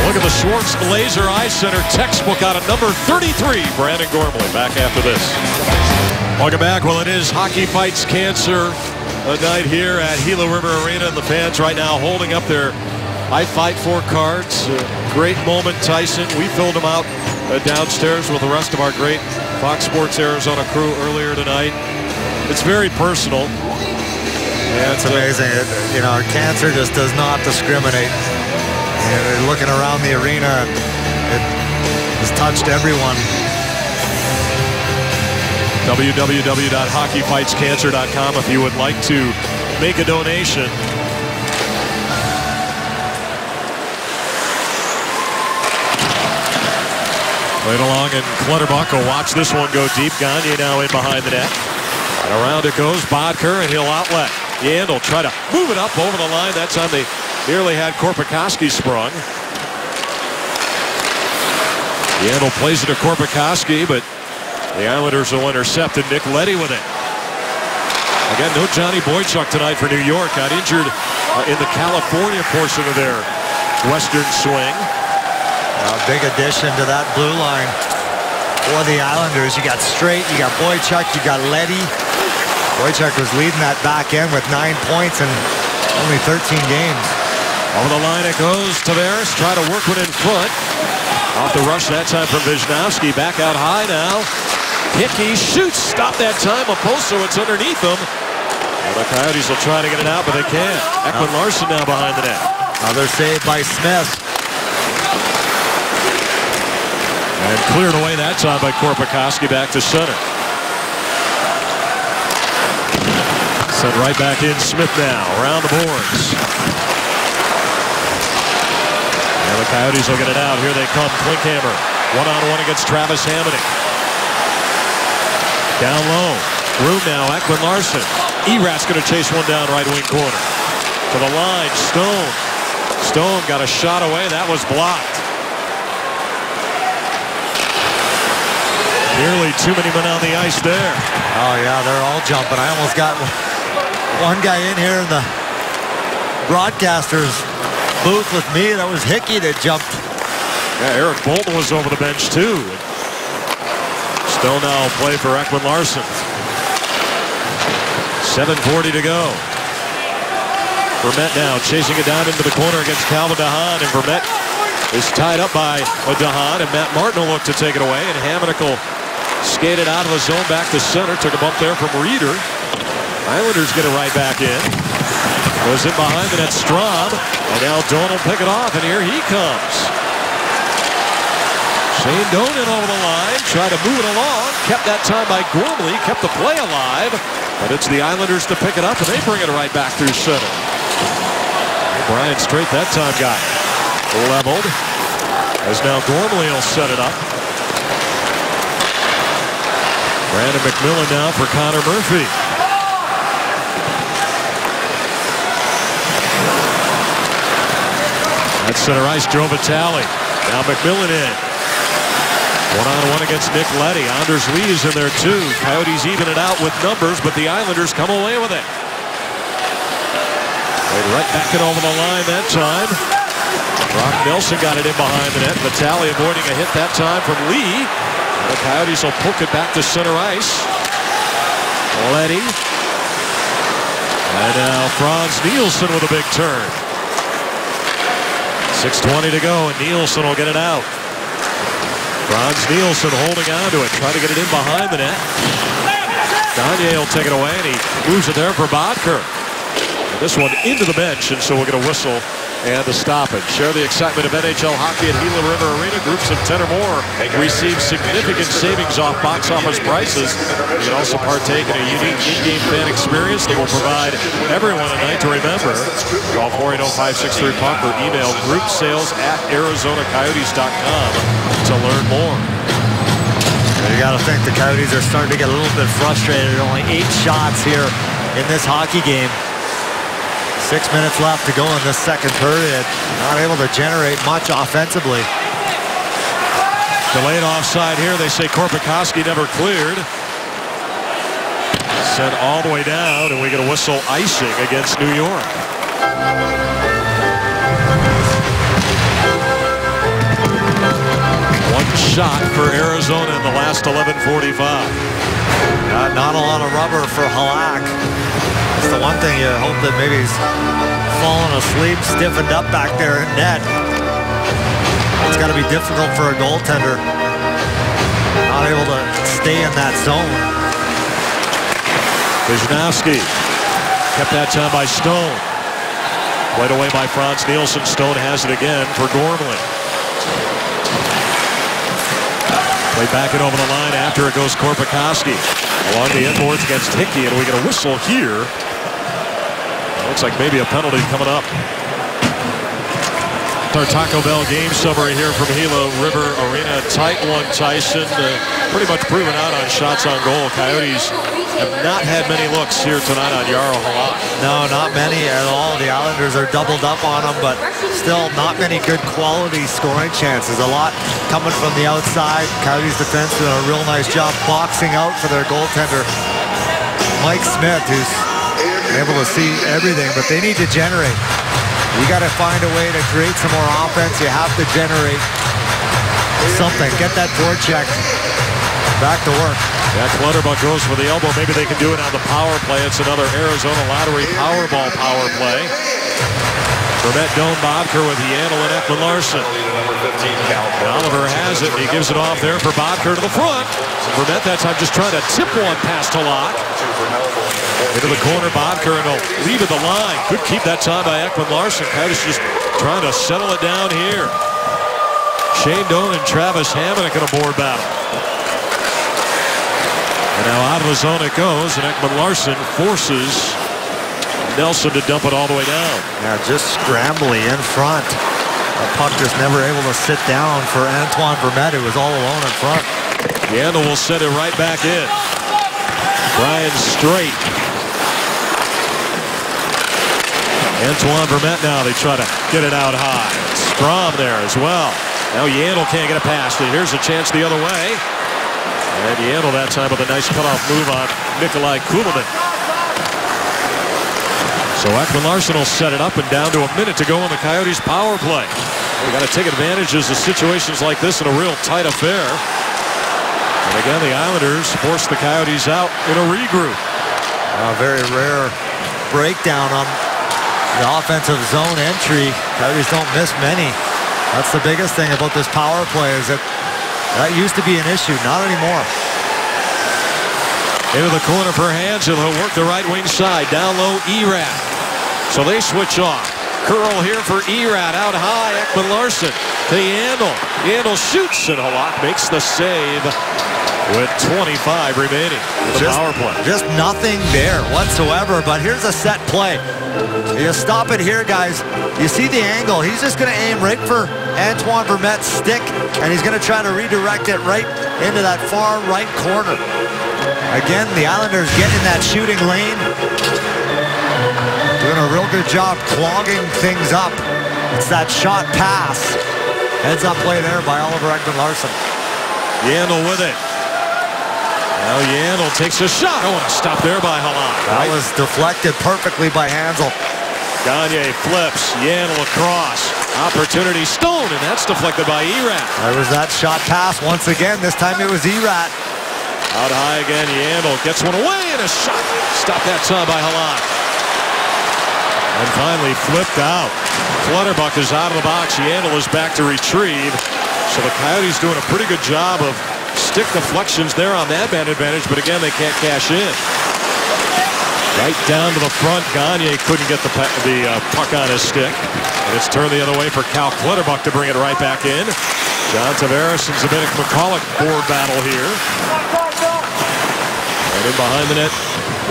Look at the Schwartz Laser Eye Center textbook out of number 33. Brandon Gormley back after this. Welcome back. Well, it is Hockey Fights Cancer night here at Gila River Arena, and the fans right now holding up their I Fight For cards. Great moment, Tyson. We filled them out downstairs with the rest of our great Fox Sports Arizona crew earlier tonight. It's very personal.
Yeah, it's amazing. You know, cancer just does not discriminate. And looking around the arena, it has touched everyone.
www.hockeyfightscancer.com if you would like to make a donation. Played along, and Clutterbuck will watch this one go deep. Gagne now in behind the net. And around it goes Bodker, and he'll outlet. Yandel try to move it up over the line. That time they nearly had Korpikoski sprung. Yandel plays it to Korpikoski, but the Islanders will intercept, and Nick Leddy with it. Again, no Johnny Boychuk tonight for New York. Got injured in the California portion of their western swing.
A big addition to that blue line for the Islanders. You got Straight, you got Boychuk, you got Leddy. Boychuk was leading that back end with 9 points in only 13 games.
Over the line it goes. Tavares try to work one in front. Off the rush that time from Wisniewski. Back out high now. Hickey shoots. Stop that time. Oposo, it's underneath them. Well, the Coyotes will try to get it out, but they can't. Ekman Larsson now behind the net.
Another save by Smith.
And cleared away that time by Korpikoski back to center. Sent right back in. Smith now around the boards. And the Coyotes will get it out. Here they come. Klinkhammer one-on-one against Travis Hamonic. Down low. Room now. Ekman Larsson. Erat's going to chase one down right wing corner. To the line. Stone. Stone got a shot away. That was blocked. Nearly too many men on the ice there.
Oh, yeah, they're all jumping. I almost got one guy in here in the broadcaster's booth with me. That was Hickey that jumped.
Yeah, Eric Bolton was over the bench, too. Stone now will play for Ekman Larsson. 7:40 to go. Vermette now chasing it down into the corner against Calvin DeHaan, and Vermette is tied up by DeHaan, and Matt Martin will look to take it away, and Hamonic will skate it out of the zone back to center. Took a bump there from Reeder. Islanders get it right back in. Goes in behind the net, Strom, and now Doan will pick it off, and here he comes. Shane Doan in over the line, tried to move it along, kept that time by Gormley, kept the play alive, but it's the Islanders to pick it up, and they bring it right back through center. Brian Straight that time got leveled, as now Gormley will set it up. Brandon McMillan now for Connor Murphy. That's center ice, Joe Vitale. Now McMillan in. One-on-one against Nick Leddy. Anders Lee is in there too. Coyotes even it out with numbers, but the Islanders come away with it. Played right back and over the line that time. Brock Nelson got it in behind the net. Vitale avoiding a hit that time from Lee. The Coyotes will poke it back to center ice. Leddy. And now Franz Nielsen with a big turn. 6:20 to go, and Nielsen will get it out. Franz Nielsen holding on to it, trying to get it in behind the net. Gagne will take it away, and he moves it there for Bodker. This one into the bench, and so we'll get a whistle and a stoppage. Share the excitement of NHL hockey at Gila River Arena. Groups of 10 or more receive significant savings off box office prices. You can also partake in a unique in-game fan experience that will provide everyone a night to remember. Call 480-563-PUCK or email groupsales@arizonacoyotes.com to learn more.
You got to think the Coyotes are starting to get a little bit frustrated. Only 8 shots here in this hockey game. 6 minutes left to go in this second period. Not able to generate much offensively.
Delayed offside here. They say Korpikoski never cleared. Sent all the way down, and we get a whistle icing against New York. shot for Arizona in the last 11:45.
Not a lot of rubber for Halak. That's the one thing you hope that maybe he's fallen asleep, stiffened up back there in net. It's got to be difficult for a goaltender. Not able to stay in that zone.
Wisnowski kept that time by Stone. Played away by Frans Nielsen. Stone has it again for Gormley. Played back and over the line. After it goes Korpikoski along the inboards against Hickey, and we get a whistle here. Looks like maybe a penalty coming up. Our Taco Bell game summary here from Gila River Arena. Tight one, Tyson. Pretty much proven out on shots on goal. Coyotes have not had many looks here tonight on Jaro Halak.
No, not many at all. The Islanders are doubled up on them, but still not many good quality scoring chances. A lot coming from the outside. Coyotes defense doing a real nice job boxing out for their goaltender, Mike Smith, who's able to see everything, but they need to generate. You got to find a way to create some more offense. You have to generate something. Get that forecheck back to work.
Yeah, Clutterbuck goes for the elbow. Maybe they can do it on the power play. It's another Arizona Lottery Powerball power play. Vermette, Doan, Bodker with Yandle and Ekman-Larsson. Oliver has it. He gives it off there for Bodker to the front. Vermette that time just trying to tip one past Halak. Into the corner, Bodker, and he'll leave at the line. Could keep that time by Ekman-Larsson. Coyotes just trying to settle it down here. Shane Doan and Travis Hamonic in a board battle. And now out of the zone it goes, and Ekman-Larsson forces Nelson to dump it all the way down.
Yeah, just scrambly in front. The puck just never able to sit down for Antoine Vermette, who was all alone in front.
Yandle will set it right back in. Brian Straight. Antoine Vermette now, they try to get it out high. Strom there as well. Now Yandle can't get it past it. Here's a chance the other way. And Yandle that time with a nice cutoff move on Nikolai Kulemin. So Ekman-Larsson will set it up, and down to a minute to go on the Coyotes power play. We got to take advantages of situations like this in a real tight affair. And again, the Islanders force the Coyotes out in a regroup.
A very rare breakdown on the offensive zone entry. Coyotes don't miss many. That's the biggest thing about this power play, is that used to be an issue, not anymore.
Into the corner for Hansen. He'll work the right wing side. Down low, Erat. So they switch off. Curl here for Erat. Out high, Ekman-Larsson to Yandle. Yandle shoots, and Halak makes the save with 25 remaining in the power play.
Just nothing there whatsoever, but here's a set play. You stop it here, guys. You see the angle. He's just going to aim right for Antoine Vermette's stick, and he's going to try to redirect it right into that far right corner. Again, the Islanders get in that shooting lane. Doing a real good job clogging things up. It's that shot pass. Heads up play there by Oliver Ekman-Larsson.
Yandle with it. Now Yandle takes a shot. Oh, and a stop there by Halak.
That was deflected perfectly by Hansel.
Gagne flips. Yandle across. Opportunity, Stone, and that's deflected by Erat.
There was that shot pass once again. This time it was Erat.
Out high again, Yandle gets one away, and a shot. Stopped that time by Halak. And finally flipped out. Clutterbuck is out of the box. Yandle is back to retrieve. So the Coyotes doing a pretty good job of stick deflections there on that man advantage, but again, they can't cash in. Right down to the front. Gagne couldn't get the puck on his stick. And it's turned the other way for Cal Clutterbuck to bring it right back in. John Tavares and Zbynek McCulloch board battle here. And in behind the net,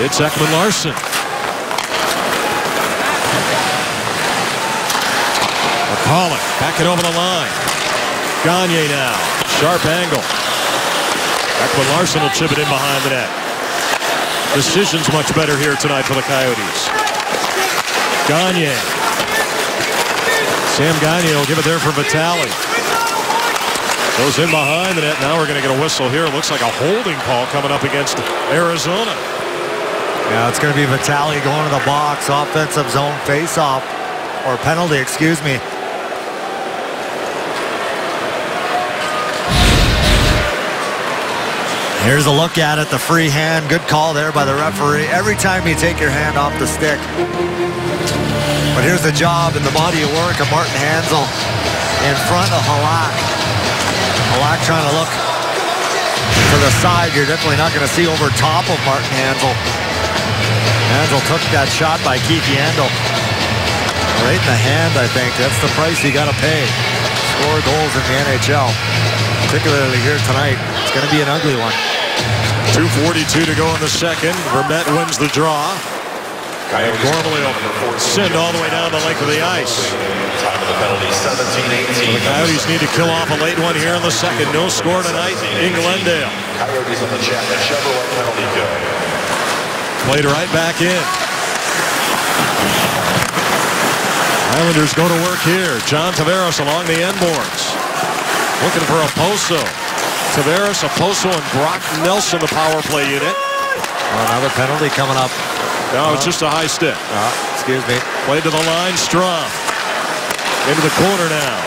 it's Ekman-Larsson. McCulloch back it over the line. Gagne now. Sharp angle. Ekman-Larsson will chip it in behind the net. Decision's much better here tonight for the Coyotes. Gagne. Sam Gagne will give it there for Vitale. Goes in behind the net. Now we're going to get a whistle here. It looks like a holding call coming up against Arizona.
Yeah, it's going to be Vitale going to the box. Offensive zone face-off. Or penalty, excuse me. Here's a look at it, the free hand. Good call there by the referee. Every time you take your hand off the stick. But here's the job and the body of work of Martin Hanzal in front of Halak. Halak trying to look to the side. You're definitely not going to see over top of Martin Hanzal. Hanzal took that shot by Keith Yandel. Right in the hand, I think. That's the price you got to pay. Score goals in the NHL. Particularly here tonight. It's going to be an ugly one.
2:42 to go in the second. Vermette wins the draw. Gormley will send all the way down the length of the ice.
Time of the penalty, 17-18.
The Coyotes need to kill off a late one here in the second. No score tonight in Glendale.
Coyotes on the Chapman Chevrolet penalty kill.
Played right back in. Islanders go to work here. John Tavares along the end boards. Looking for Oposo. Tavares, Oposo, and Brock Nelson, the power play unit.
Another penalty coming up.
No, it's just a high stick.
Excuse me.
Played to the line, Strom. Into the corner now.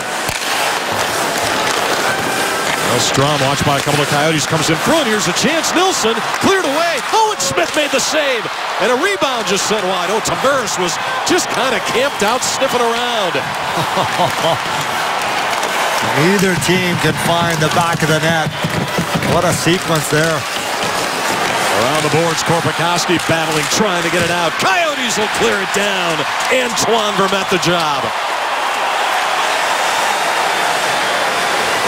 Well, Strom, watched by a couple of Coyotes, comes in front. Here's a chance. Nilsson cleared away. Owen Smith made the save. And a rebound just sent wide. Oh, Tavares was just kind of camped out, sniffing around.
Neither team can find the back of the net. What a sequence there.
Around the boards, Korpikoski battling, trying to get it out. Coyotes will clear it down. Antoine Vermette the job.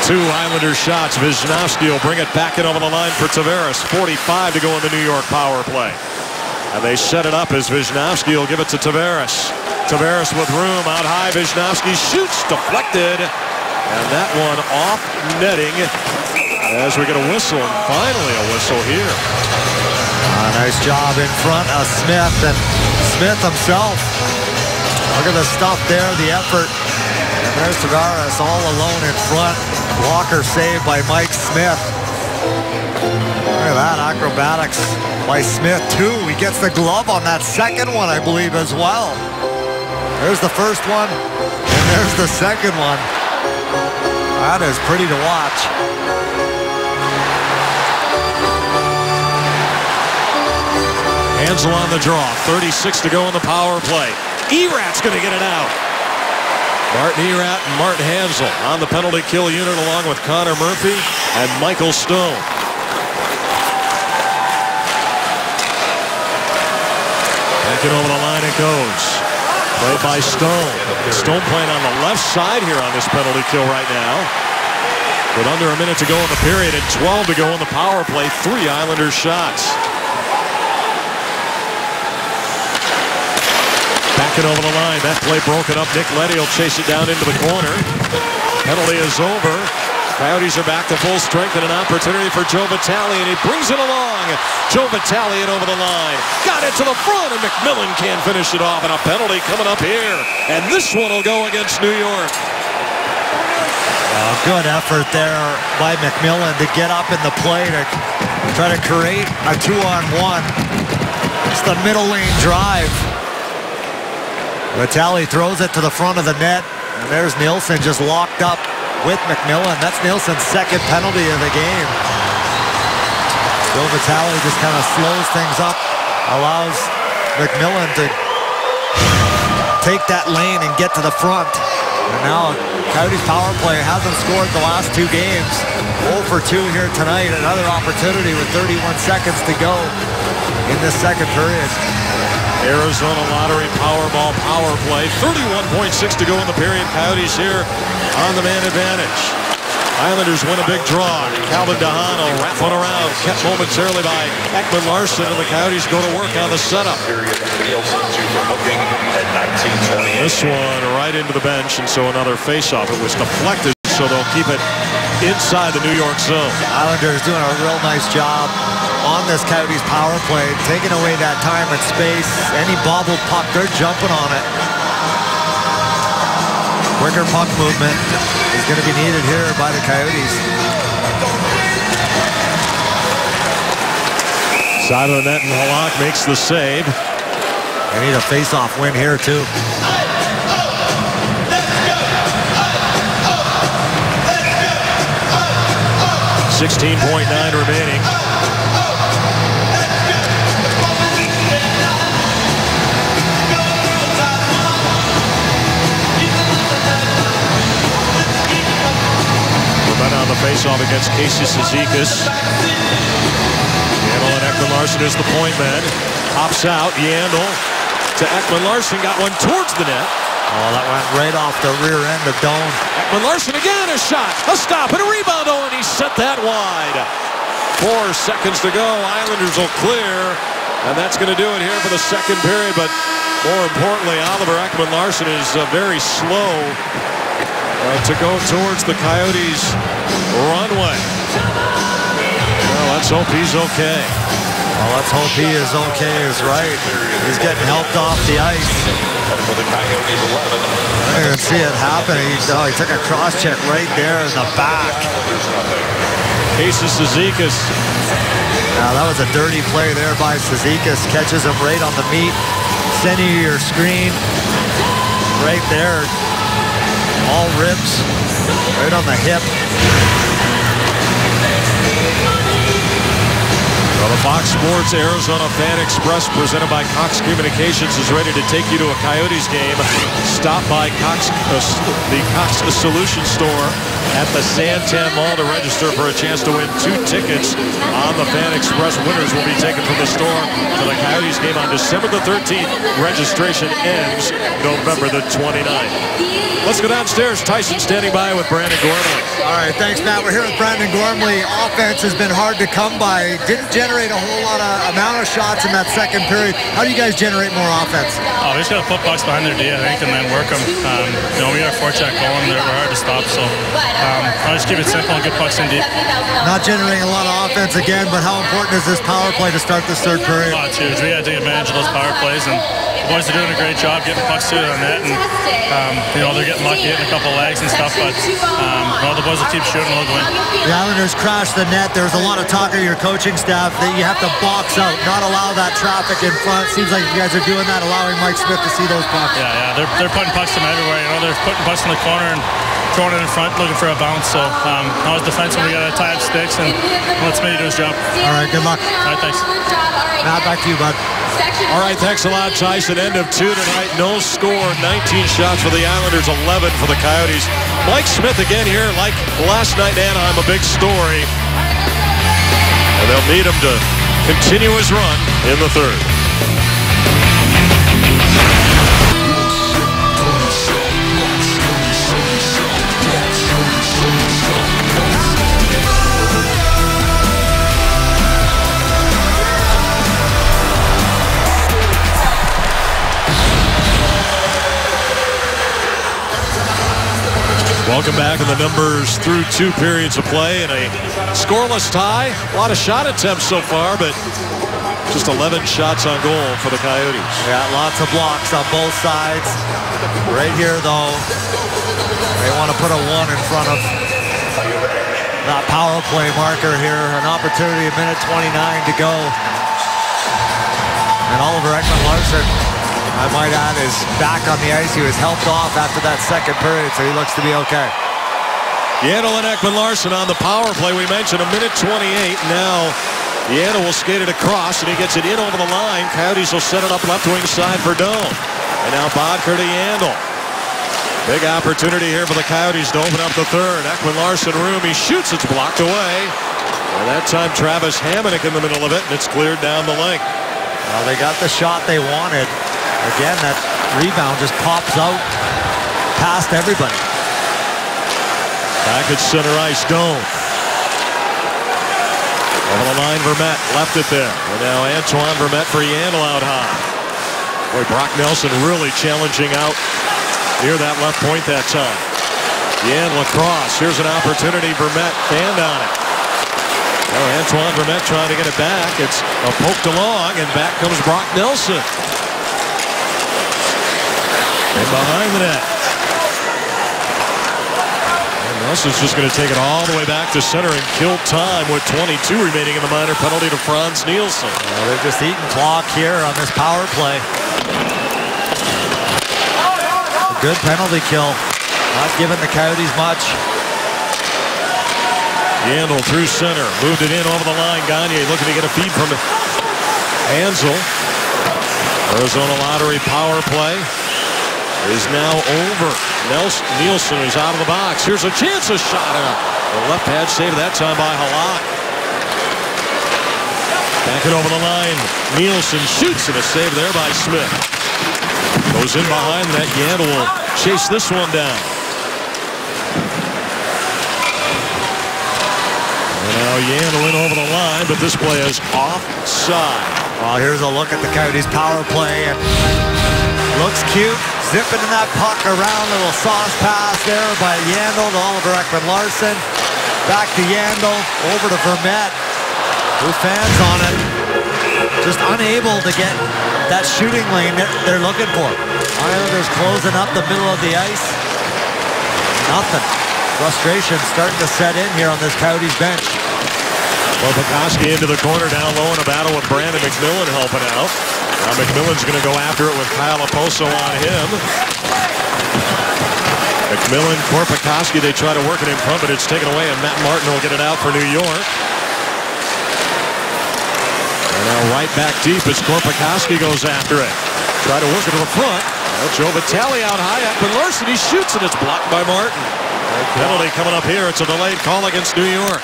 2 Islander shots. Wisnowski will bring it back in over the line for Tavares. 45 to go in the New York power play. And they set it up as Wisnowski will give it to Tavares. Tavares with room out high. Wisnowski shoots, deflected. And that one off netting as we get a whistle, and finally a whistle here.
Nice job in front of Smith, and Smith himself. Look at the stuff there, the effort. And there's Tavares all alone in front. Blocker saved by Mike Smith. Look at that, acrobatics by Smith too. He gets the glove on that second one, I believe, as well. There's the first one, and there's the second one. That is pretty to watch.
Hanzal on the draw. 36 to go in the power play. Erat's going to get it out. Martin Erat and Martin Hanzal on the penalty kill unit along with Connor Murphy and Michael Stone. Back it over the line it goes. Played by Stone. Stone playing on the left side here on this penalty kill right now. With under a minute to go in the period and 12 to go in the power play. 3 Islanders shots. Back it over the line. That play broken up. Nick Leddy will chase it down into the corner. Penalty is over. Coyotes are back to full strength and an opportunity for Joe Vitale, and he brings it along. Joe Vitale in over the line. Got it to the front, and McMillan can't finish it off, and a penalty coming up here. And this one will go against New York.
Good effort there by McMillan to get up in the play to try to create a 2-on-1. It's the middle lane drive. Vitale throws it to the front of the net, and there's Nilsson just locked up with McMillan. That's Nilsson's second penalty of the game. Joe Vitale just kind of slows things up, allows McMillan to take that lane and get to the front. And now Coyotes power play hasn't scored the last 2 games. 0 for 2 here tonight. Another opportunity with 31 seconds to go in this second period.
Arizona Lottery Powerball power play. 31.6 to go in the period. Coyotes here on the man advantage. Islanders win a big draw. Calvin Dehano wrap one around. Kept momentarily by Ekman Larsson, and the Coyotes go to work on the setup. This one right into the bench, and so another faceoff. It was deflected, so they'll keep it inside the New York zone.
Islanders doing a real nice job on this Coyotes power play, taking away that time and space. Any bobbled puck, they're jumping on it. Quicker puck movement is going to be needed here by the Coyotes.
Side of the net, and Halak makes the save.
They need a face-off win here, too.
$16.9 remaining. the faceoff against Casey Cizikas. Yandle and Ekman-Larsson is the point man. Hops out. Yandle to Ekman-Larsson. Got one towards the net.
Oh, that went right off the rear end of Doan.
Ekman-Larsson again, a shot, a stop, and a rebound. Oh, and he sent that wide. 4 seconds to go. Islanders will clear, and that's going to do it here for the second period. But more importantly, Oliver Ekman-Larsson is very slow to go towards the Coyotes' runway. Well, let's hope he's okay.
Well, let's hope he is okay is right. He's getting helped off the ice.
For the Coyotes 11.
I didn't see it happen. He took a cross check right there in the back.
Casey Cizikas.
Now that was a dirty play there by Cizikas. Catches him right on the meat. Sending you your screen. Right there. All ribs. Right on the hip.
Well, the Fox Sports Arizona Fan Express presented by Cox Communications is ready to take you to a Coyotes game. Stop by the Cox Solution Store at the Santan Mall to register for a chance to win 2 tickets on the Fan Express. Winners will be taken from the store for the Coyotes game on December the 13th. Registration ends November the 29th. Let's go downstairs. Tyson standing by with Brandon Gormley.
All right, thanks, Matt. We're here with Brandon Gormley. Offense has been hard to come by. Didn't generate a whole lot of amount of shots in that second period. How do you guys generate more offense?
We just got to put pucks behind their D, I think, and then work them. We got a forecheck going. We're hard to stop, so I'll just keep it simple and get pucks in deep.
Not generating a lot of offense again, but how important is this power play to start this third period?
It's huge. We got to take advantage of those power plays, and the boys are doing a great job getting pucks to the net, and they're getting lucky, hitting a couple legs and stuff, but the boys will keep shooting, we'll win.
The Islanders crashed the net. There's a lot of talk of your coaching staff that you have to box out, not allow that traffic in front. Seems like you guys are doing that, allowing Mike Smith to see those pucks.
Yeah, they're putting pucks from everywhere. They're putting pucks in the corner and throwing it in front, looking for a bounce. So now as defensemen, we got to tie up sticks and let Smitty do his job.
All right, good luck.
All right, thanks.
Matt, back to you, bud.
All right, thanks a lot, Tyson. End of 2 tonight. No score. 19 shots for the Islanders, 11 for the Coyotes. Mike Smith again here, like last night in Anaheim, a big story. And they'll need him to continue his run in the third. Welcome back in the numbers through 2 periods of play and a scoreless tie. A lot of shot attempts so far, but just 11 shots on goal for the Coyotes.
Yeah, lots of blocks on both sides. Right here, though, they want to put a 1 in front of that power play marker here. An opportunity, a minute 29 to go. And Oliver Ekman-Larsson, I might add, is back on the ice. He was helped off after that second period, so he looks to be okay.
Yandle and Ekman-Larsson on the power play. We mentioned a minute 28. Now Yandle will skate it across, and he gets it in over the line. Coyotes will set it up left wing side for Doan. And now Bodker to Yandle. Big opportunity here for the Coyotes to open up the third. Ekman-Larsson room. He shoots. It's blocked away. And that time Travis Hamonic in the middle of it, and it's cleared down the length.
Well, they got the shot they wanted. Again, that rebound just pops out past everybody.
Back at center ice, Doan. Over the line, Vermette left it there. And now Antoine Vermette for Yandle out high. Boy, Brock Nelson really challenging out near that left point that time. Yandle across. Here's an opportunity. Vermette fanned on it. Now Antoine Vermette trying to get it back. It's poked along, and back comes Brock Nelson. And behind the net. And Nelson's just going to take it all the way back to center and kill time with 22 remaining in the minor penalty to Frans Nielsen.
Well, they're just eating clock here on this power play. A good penalty kill. Not giving the Coyotes much.
Yandle through center. Moved it in over the line. Gagne looking to get a feed from Hansel. Arizona Lottery power play is now over. Nielsen is out of the box. Here's a chance, a shot out. The left pad save that time by Halak. Back it over the line. Nielsen shoots and a save there by Smith. Goes in behind that. Yandel will chase this one down. And now Yandel in over the line, but this play is offside.
Well, here's a look at the Coyotes power play. And looks cute. Zipping in that puck around. Little sauce pass there by Yandel to Oliver Ekman-Larsson. Back to Yandel. Over to Vermette. Who fans on it. Just unable to get that shooting lane that they're looking for. Islanders closing up the middle of the ice. Nothing. Frustration starting to set in here on this Coyotes bench.
Korpikoski into the corner down low in a battle with Brandon McMillan helping out. Now McMillan's going to go after it with Kyle Oposo on him. McMillan, Korpikoski, they try to work it in front, but it's taken away, and Matt Martin will get it out for New York. And now right back deep as Korpikoski goes after it. Try to work it to the front. Now Joe Vitale out high. Ekman-Larsson, he shoots, and it's blocked by Martin. Penalty coming up here. It's a delayed call against New York.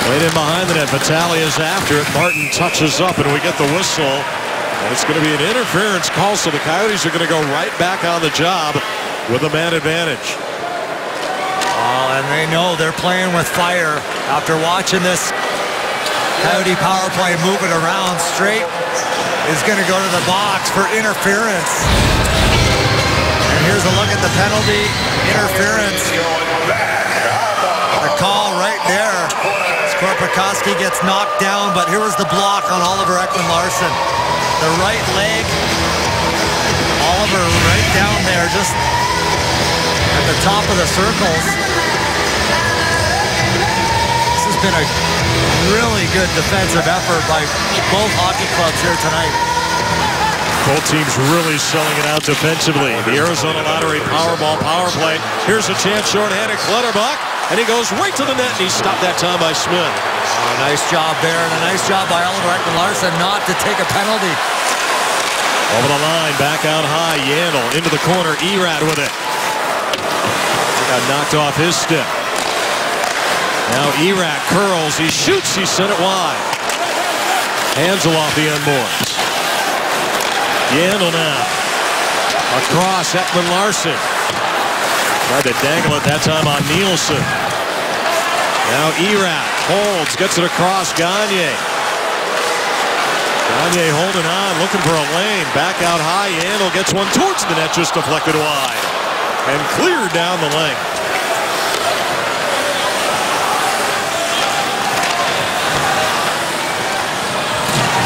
Played in behind the net. Vitale is after it. Martin touches up, and we get the whistle. And it's going to be an interference call, so the Coyotes are going to go right back on the job with a man advantage.
And they know they're playing with fire after watching this Coyote power play move it around. Straight is going to go to the box for interference. And here's a look at the penalty. Interference. The call right there. Korpikoski gets knocked down, but here was the block on Oliver Ekman-Larsson. The right leg. Oliver right down there, just at the top of the circles. This has been a really good defensive effort by both hockey clubs here tonight.
Both teams really selling it out defensively. The Arizona Lottery Powerball power play. Here's a chance, shorthanded Clutterbuck, and he goes right to the net, and he's stopped that time by Smith.
Nice job there, and a nice job by Oliver Ekman-Larsson not to take a penalty.
Over the line, back out high, Yandel into the corner, Erad with it. He got knocked off his stick. Now Erad curls, he shoots, he sent it wide. Hansel off the end boards. Yandel now. Across Ekman-Larsson. Tried to dangle it that time on Nielsen. Now Erad holds, gets it across Gagne. Gagne holding on, looking for a lane. Back out high, Yandel gets one towards the net, just deflected wide. And cleared down the length.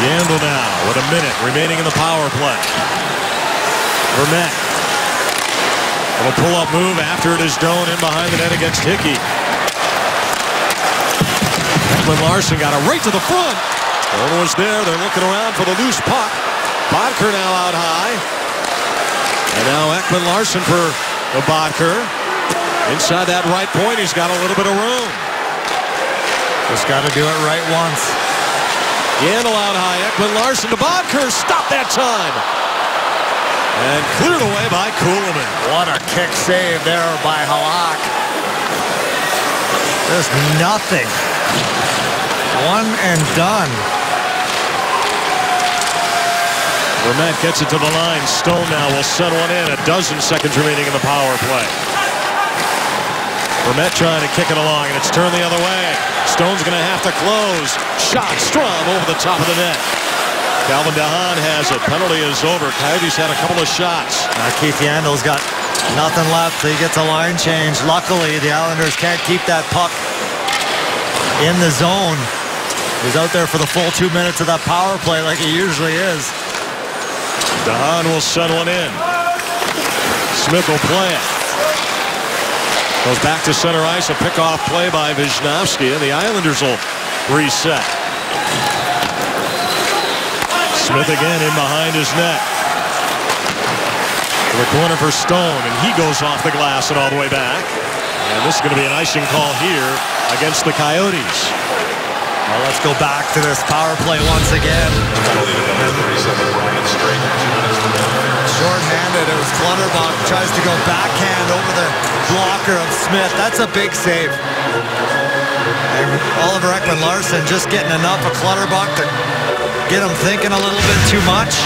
Yandel now with a minute remaining in the power play. Vermette. Little pull-up move after it is Doan in behind the net against Hickey. Ekman-Larsson got it right to the front. Doan was there. They're looking around for the loose puck. Bodker now out high. And now Ekman-Larsson for the Bodker. Inside that right point, he's got a little bit of room.
Just got to do it right once.
Yandel out high. Ekman-Larsson to Bodker. Stop that time. And cleared away by Kuhlman.
What a kick save there by Halak. Just nothing. One and done.
Vermette gets it to the line. Stone now will send one in. 12 seconds remaining in the power play. Vermette trying to kick it along, and it's turned the other way. Stone's going to have to close. Shot, Strom over the top of the net. Calvin DeHaan has it. Penalty is over. Coyotes had a couple of shots.
Keith Yandel's got nothing left. He gets a line change. Luckily, the Islanders can't keep that puck in the zone. He's out there for the full 2 minutes of that power play like he usually is.
DeHaan will send one in. Smith will play it. Goes back to center ice. A pickoff play by Wisnowski, and the Islanders will reset. Smith again in behind his net. To the corner for Stone, and he goes off the glass and all the way back. And this is going to be an icing call here against the Coyotes.
Well, let's go back to this power play once again.
Penalty to number 37, Brian Straight, 2 minutes to go.
Short-handed. It was Clutterbuck. Tries to go backhand over the blocker of Smith. That's a big save. And Oliver Ekman-Larsson just getting enough of Clutterbuck to get him thinking a little bit too much.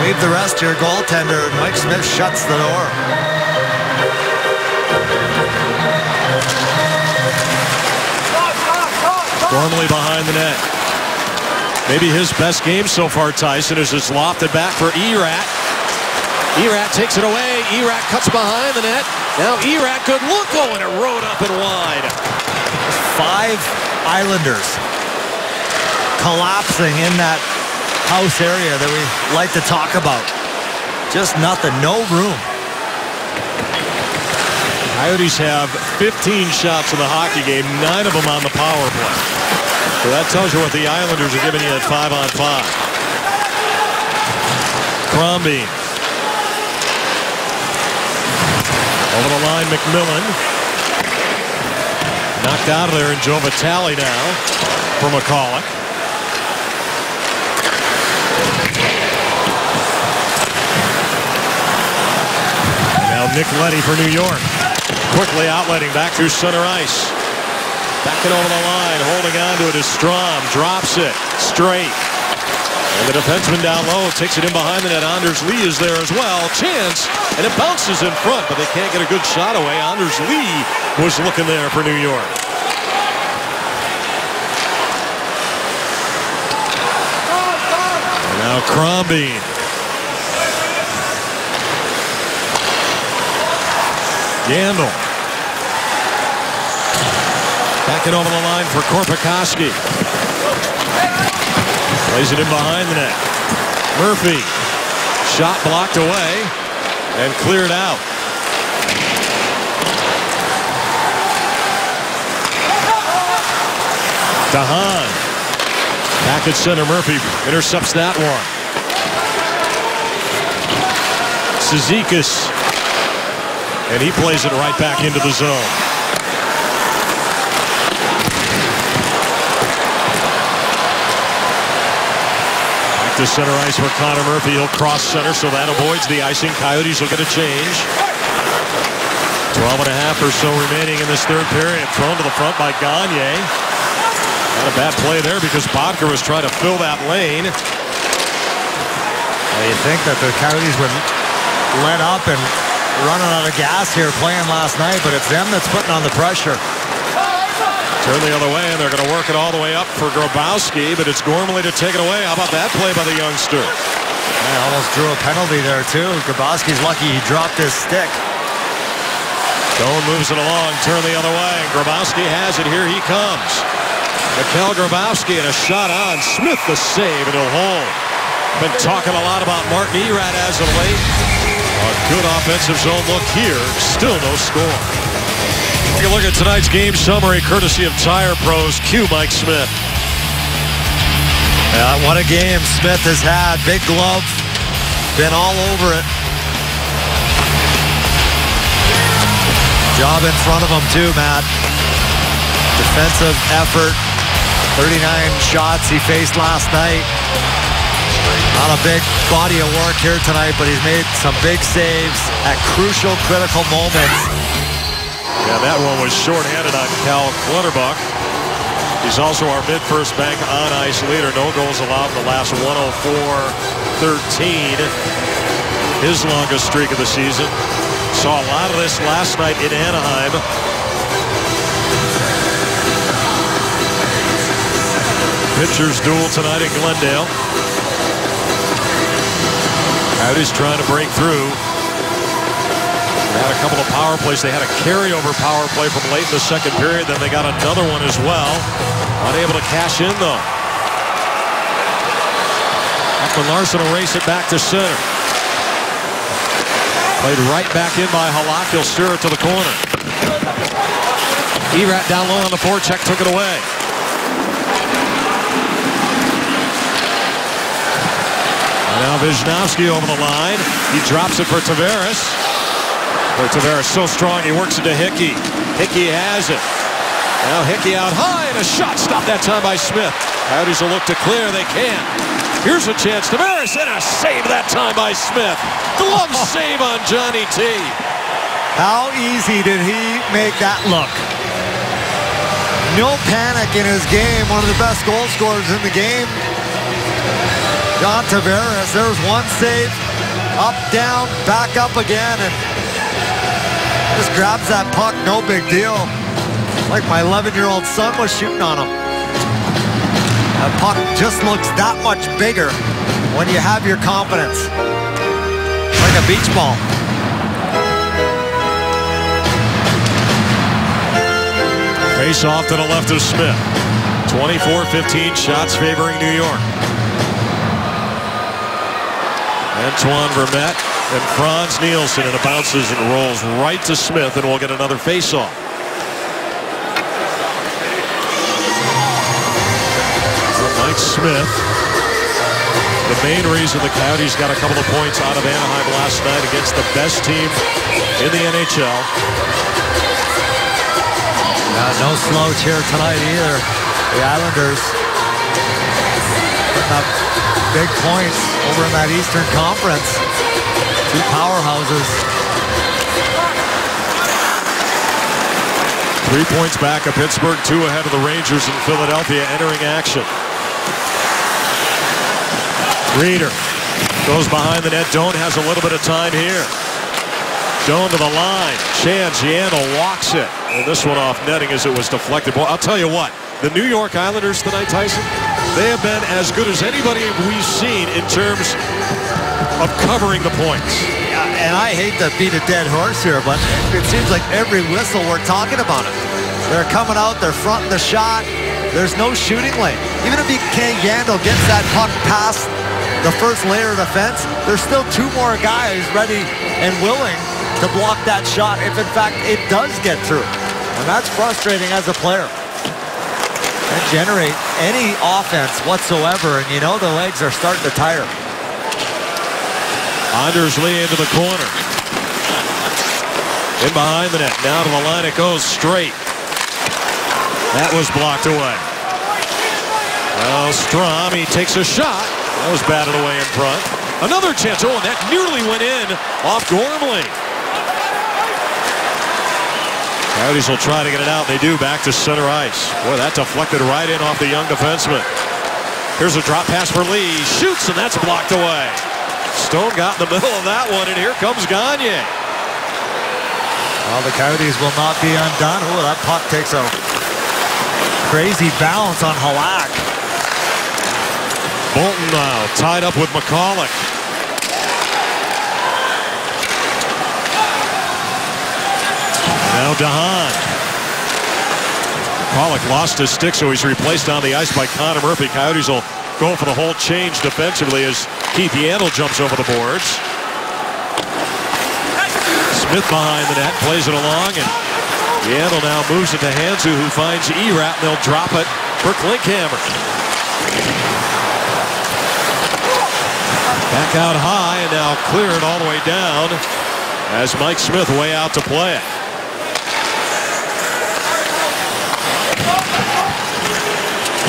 Leave the rest to your goaltender. Mike Smith shuts the door.
Gormley behind the net. Maybe his best game so far, Tyson, is it's lofted back for Erat. Erat takes it away. Erat cuts behind the net. Now Erat, good look. Oh, and it rode up and wide.
5 Islanders collapsing in that house area that we like to talk about. Just nothing, no room.
Coyotes have 15 shots in the hockey game, 9 of them on the power play. So that tells you what the Islanders are giving you at 5-on-5. Crombie. Over the line, McMillan. Knocked out of there in Joe Vitale now for McCulloch. Now Nick Leddy for New York. Quickly outletting back through center ice. Backing over the line, holding on to it is Strom. Drops it straight. And the defenseman down low takes it in behind the net. Anders Lee is there as well. Chance, and it bounces in front, but they can't get a good shot away. Anders Lee was looking there for New York. And now Crombie. Yandel. Backing over the line for Korpikoski. Plays it in behind the net. Murphy. Shot blocked away and cleared out. DeHaan. Back at center. Murphy intercepts that one. Cizikas. And he plays it right back into the zone. Back to center ice for Connor Murphy. He'll cross center, so that avoids the icing. Coyotes will get a change. 12 and a half or so remaining in this third period. Thrown to the front by Gagne. Not a bad play there because Bodker was trying to fill that lane.
Well, you think that the Coyotes would let up and running out of gas here playing last night, but it's them that's putting on the pressure.
Turn the other way, and they're going to work it all the way up for Grabowski, but it's Gormley to take it away. How about that play by the youngster?
Yeah, almost drew a penalty there, too. Grabowski's lucky he dropped his stick.
Stone moves it along, turn the other way, and Grabowski has it. Here he comes. Mikhail Grabowski and a shot on. Smith the save, and he'll hold. Been talking a lot about Martin Erat as of late. A good offensive zone look here. Still no score. Take a look at tonight's game summary courtesy of Tire Pros. Cue Mike Smith.
Yeah, what a game Smith has had. Big glove. Been all over it. Job in front of him too, Matt. Defensive effort. 39 shots he faced last night. Not a big body of work here tonight, but he's made some big saves at crucial, critical moments.
Yeah, that one was short-handed on Cal Clutterbuck. He's also our mid-first bank on-ice leader. No goals allowed in the last 104-13. His longest streak of the season. Saw a lot of this last night in Anaheim. Pitchers duel tonight in Glendale. Coyotes trying to break through. They had a couple of power plays. They had a carryover power play from late in the second period. Then they got another one as well. Unable to cash in, though. Ekman-Larsson will race it back to center. Played right back in by Halak. He'll steer it to the corner. Erat down low on the forecheck, took it away. And now Wisnowski over the line. He drops it for Tavares. Tavares so strong, he works it to Hickey. Hickey has it. Now Hickey out high, and a shot stopped that time by Smith. Coyotes will look to clear. They can't. Here's a chance. Tavares, and a save that time by Smith. Glove save on Johnny T.
How easy did he make that look? No panic in his game. One of the best goal scorers in the game. John Tavares, there's one save. Up, down, back up again, and just grabs that puck. No big deal. Like my 11-year-old son was shooting on him. That puck just looks that much bigger when you have your confidence. Like a beach ball.
Face off to the left of Smith. 24-15 shots favoring New York. Antoine Vermette and Franz Nielsen, and it bounces and rolls right to Smith, and we'll get another face-off. Mike Smith, the main reason the Coyotes got a couple of points out of Anaheim last night against the best team in the NHL.
No slouch here tonight either. The Islanders putting up big points over in that Eastern Conference. Two powerhouses.
3 points back of Pittsburgh, 2 ahead of the Rangers in Philadelphia entering action. Reeder goes behind the net. Doan has a little bit of time here. Doan to the line. Chance Yandel walks it. And this one off netting as it was deflected. Well, I'll tell you what. The New York Islanders tonight, Tyson, they have been as good as anybody we've seen in terms of covering the points.
And I hate to beat a dead horse here, but it seems like every whistle we're talking about it. They're coming out, they're fronting the shot. There's no shooting lane. Even if Yandel gets that puck past the first layer of defense, there's still 2 more guys ready and willing to block that shot if in fact it does get through. And that's frustrating as a player. And generate any offense whatsoever, and you know the legs are starting to tire.
Anders Lee into the corner. In behind the net. Now to the line it goes straight. That was blocked away. Well, Strom, he takes a shot. That was batted away in front. Another chance. Oh, and that nearly went in off Gormley. Coyotes will try to get it out. They do. Back to center ice. Boy, that deflected right in off the young defenseman. Here's a drop pass for Lee. Shoots, and that's blocked away. Stone got in the middle of that one, and here comes Gagne.
Well, the Coyotes will not be undone. Oh, that puck takes a crazy bounce on Halak.
Bolton now tied up with McCulloch. Now DeHaan. McCulloch lost his stick, so he's replaced on the ice by Connor Murphy. Coyotes will go for the whole change defensively as Keith Yandel jumps over the boards. Smith behind the net, plays it along, and Yandel now moves it to Hansu, who finds Erat, and they'll drop it for Klinkhammer. Back out high, and now cleared all the way down as Mike Smith way out to play it.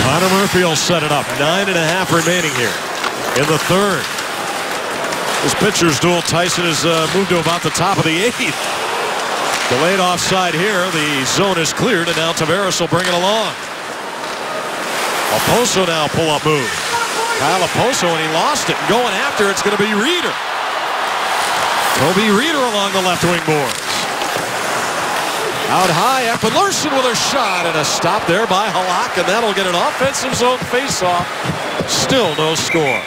Connor Murphy will set it up. 9.5 remaining here in the third. This pitcher's duel, Tyson, has moved to about the top of the 8th. Delayed offside here. The zone is cleared, and now Tavares will bring it along. Oposo now pull-up move. Kyle Oposo, and he lost it. And going after it's going to be Reeder. Toby Reeder along the left wing boards. Out high after Larson with a shot, and a stop there by Halak, and that'll get an offensive zone face-off. Still no score.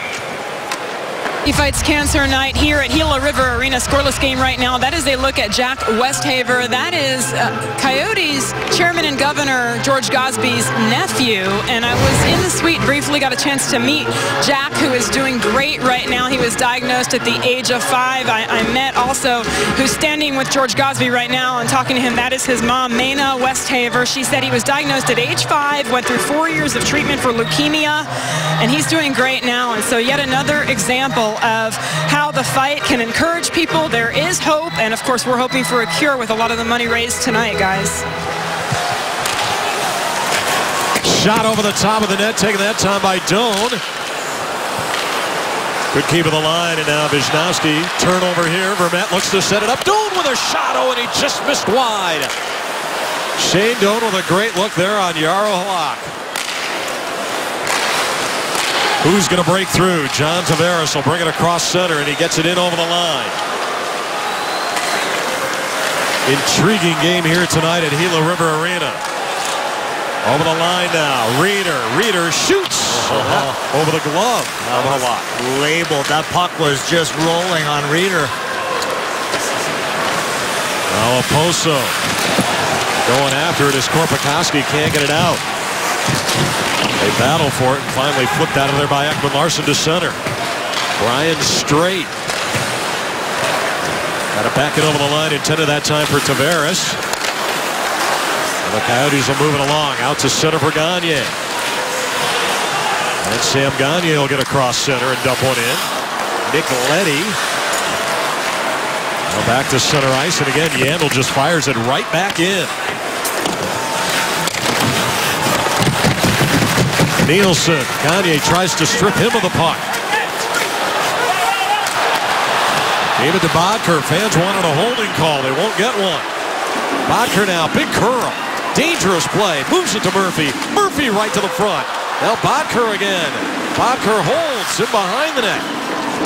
He fights cancer night here at Gila River Arena. Scoreless game right now. That is a look at Jack Westhaver. That is Coyotes Chairman and Governor George Gosby's nephew. And I was in the suite briefly, got a chance to meet Jack, who is doing great right now. He was diagnosed at the age of 5. I met also who's standing with George Gosby right now and talking to him. That is his mom, Maina Westhaver. She said he was diagnosed at age 5, went through 4 years of treatment for leukemia, and he's doing great now. And so yet another example of how the fight can encourage people. There is hope, and of course we're hoping for a cure with a lot of the money raised tonight, guys.
Shot over the top of the net, taken that time by Doan. Good keep of the line, and now Wisnowski. Turnover here. Vermette looks to set it up. Doan with a shot. Oh, and he just missed wide. Shane Doan with a great look there on Jaro Halak. Who's going to break through? John Tavares will bring it across center, and he gets it in over the line. Intriguing game here tonight at Gila River Arena. Over the line now. Reeder shoots over the glove of Halak.
Labeled. That puck was just rolling on Reeder.
Now Oposo going after it as Korpikoski can't get it out. They battle for it and finally flipped out of there by Ekman Larsson to center. Brian Straight. Got it back it over the line, intended that time for Tavares. And the Coyotes will move it along. Out to center for Gagne. And Sam Gagne will get across center and dump one in. Nick Leddy. Now back to center ice, and again, Yandel just fires it right back in. Nielsen. Gagne tries to strip him of the puck. Gave it to Bodker. Fans wanted a holding call. They won't get one. Bodker now. Big curl. Dangerous play. Moves it to Murphy. Murphy right to the front. Now Bodker again. Bodker holds him behind the net.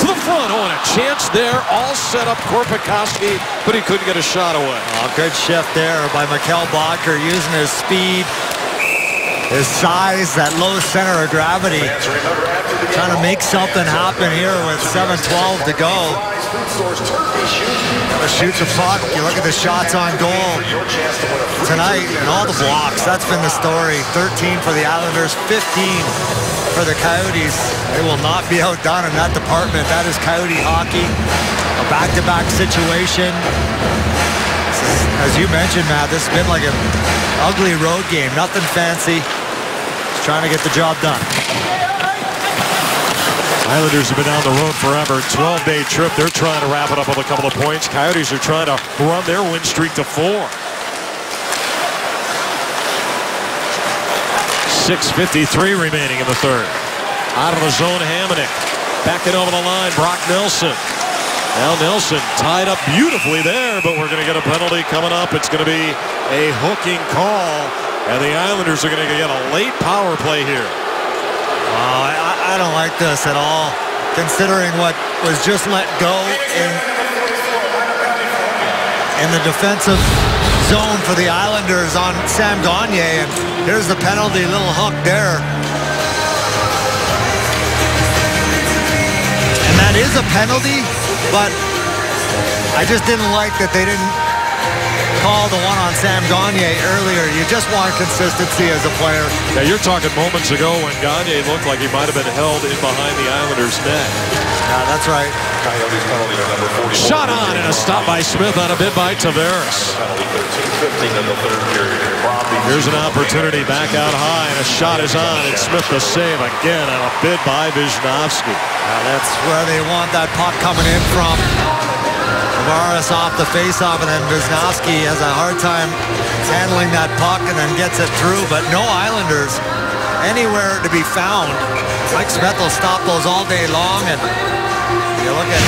To the front. Oh, and a chance there. All set up Korpikoski, but he couldn't get a shot away.
Oh, good shift there by Mikkel Bodker, using his speed, his size, that low center of gravity. Trying to make something happen here with 7:12 to go. Shoots a puck. You look at the shots on goal tonight and all the blocks. That's been the story. 13 for the Islanders, 15 for the Coyotes. They will not be outdone in that department. That is Coyote hockey. A back-to-back situation. As you mentioned, Matt, this has been like an ugly road game. Nothing fancy. Just trying to get the job done.
Islanders have been down the road forever. 12-day trip. They're trying to wrap it up with a couple of points. Coyotes are trying to run their win streak to 4. 6:53 remaining in the third. Out of the zone, Hamonic. Back it over the line, Brock Nelson. Now Nelson tied up beautifully there, but we're going to get a penalty coming up. It's going to be a hooking call, and the Islanders are going to get a late power play here.
I don't like this at all, considering what was just let go in the defensive zone for the Islanders on Sam Gagne, and here's the penalty, little hook there. And that is a penalty, but I just didn't like that they didn't call the one on Sam Gagne earlier. You just want consistency as a player.
Yeah, you're talking moments ago when Gagne looked like he might have been held in behind the Islanders' net.
Yeah, that's right.
Shot on and a stop by Smith on a bid by Tavares. Here's an opportunity back out high, and a shot is on, and Smith the save again on a bid by Wisnowski.
That's where they want that puck coming in from. Tavares off the faceoff, and then Wisnowski has a hard time handling that puck and then gets it through, but no Islanders anywhere to be found. Mike Smith will stop those all day long, and you look at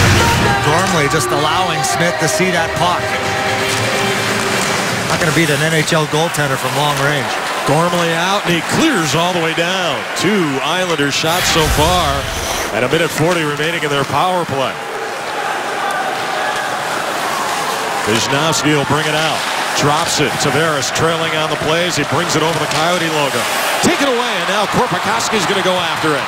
Gormley just allowing Smith to see that puck. Not going to beat an NHL goaltender from long range.
Gormley out, and he clears all the way down. 2 Islanders shots so far, and a minute 40 remaining in their power play. Wisnowski will bring it out. Drops it. Tavares trailing on the plays. He brings it over the Coyote logo. Taken away, and now Korpikoski's going to go after it.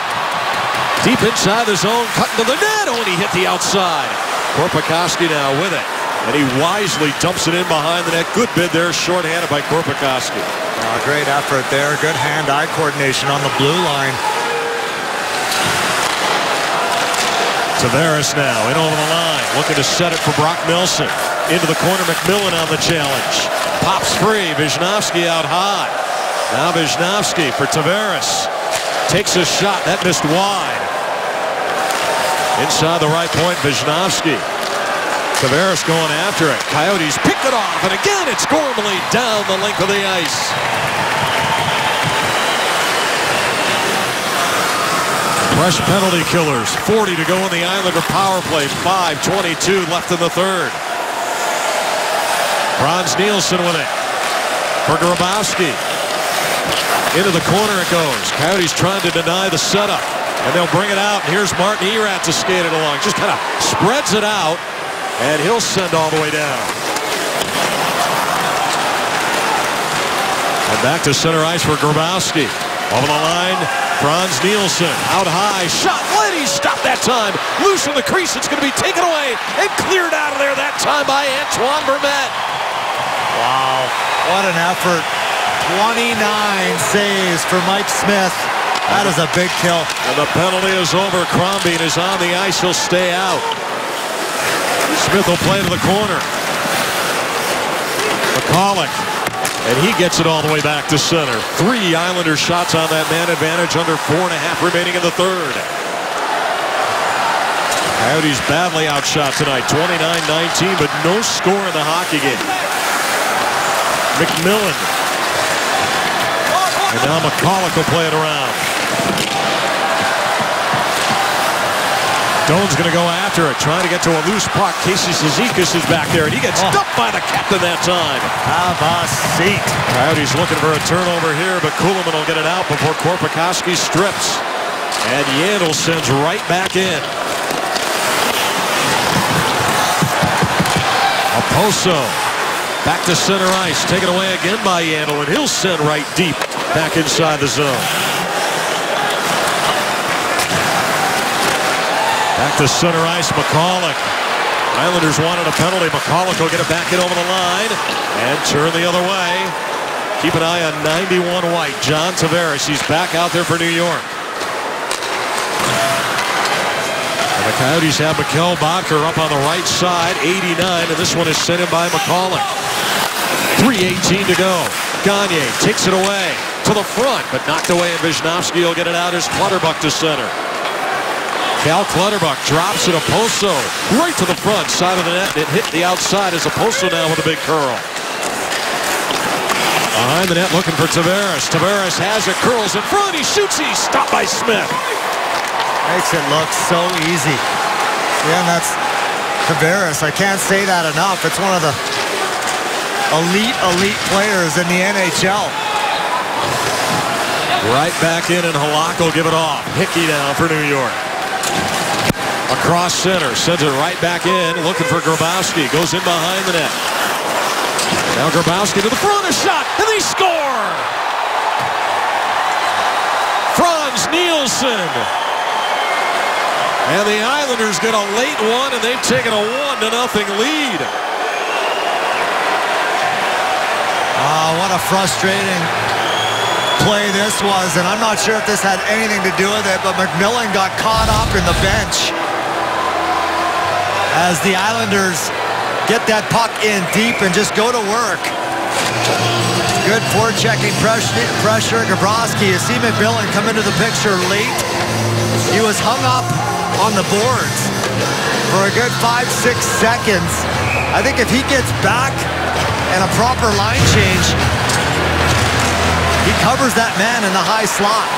Deep inside the zone, cutting to the net. Oh, and he hit the outside. Korpikoski now with it. And he wisely dumps it in behind the net. Good bid there, shorthanded by Korpikoski.
Great effort there. Good hand-eye coordination on the blue line.
Tavares now in over the line. Looking to set it for Brock Nelson. Into the corner, McMillan on the challenge. Pops free, Wisnowski out high. Now Wisnowski for Tavares. Takes a shot, that missed wide. Inside the right point, Wisnowski. Tavares going after it. Coyotes pick it off, and again it's Gormley down the length of the ice. Fresh penalty killers. 40 to go in the Islander power play. 5:22 left in the third. Franz Nielsen with it for Grabowski. Into the corner it goes. Coyotes trying to deny the setup. And they'll bring it out. And here's Martin Erat to skate it along. Just kind of spreads it out. And he'll send all the way down. And back to center ice for Grabowski. Over the line, Franz Nielsen. Out high. Shot. Lenny stopped that time. Loose in the crease. It's going to be taken away and cleared out of there that time by Antoine Vermette.
Wow. What an effort. 29 saves for Mike Smith. That is a big kill.
And the penalty is over. Crombie is on the ice. He'll stay out. Smith will play to the corner. McCulloch. And he gets it all the way back to center. 3 Islander shots on that man advantage. Under 4.5 remaining in the third. Coyotes badly outshot tonight. 29-19, but no score in the hockey game. McMillan. And now McCulloch will play it around. Doan's going to go after it, trying to get to a loose puck. Casey Cizikas is back there, and he gets stuffed by the captain that time.
Have a seat.
Coyotes looking for a turnover here, but Kuhlman will get it out before Korpikoski strips. And Yandel sends right back in. Oposo back to center ice, taken away again by Yandel, and he'll send right deep back inside the zone. Back to center ice, McCulloch. Islanders wanted a penalty. McCulloch will get it back in over the line and turn the other way. Keep an eye on 91 white, John Tavares. He's back out there for New York. And the Coyotes have Mikkel Boedker up on the right side, 89, and this one is sent in by McCulloch. 3:18 to go. Gagne takes it away to the front, but knocked away, and Wisnowski will get it out as Clutterbuck to center. Cal Clutterbuck drops it. Oposo right to the front side of the net. It hit the outside as Oposo now with a big curl. Behind the net looking for Tavares. Tavares has it, curls in front. He shoots. He's stopped by Smith.
Makes it look so easy. Yeah, and that's Tavares. I can't say that enough. It's one of the elite players in the NHL.
Right back in, and Halak will give it off. Hickey down for New York. Across center, sends it right back in, looking for Grabowski. Goes in behind the net. Now Grabowski to the front, a shot, and they score! Franz Nielsen. And the Islanders get a late one, and they've taken a 1-0 lead.
What a frustrating play this was, and I'm not sure if this had anything to do with it, but McMillan got caught up in the bench as the Islanders get that puck in deep and just go to work. Good forechecking pressure. Gabrowski, you see McMillan come into the picture late. He was hung up on the boards for a good 5-6 seconds. I think if he gets back and a proper line change, he covers that man in the high slot.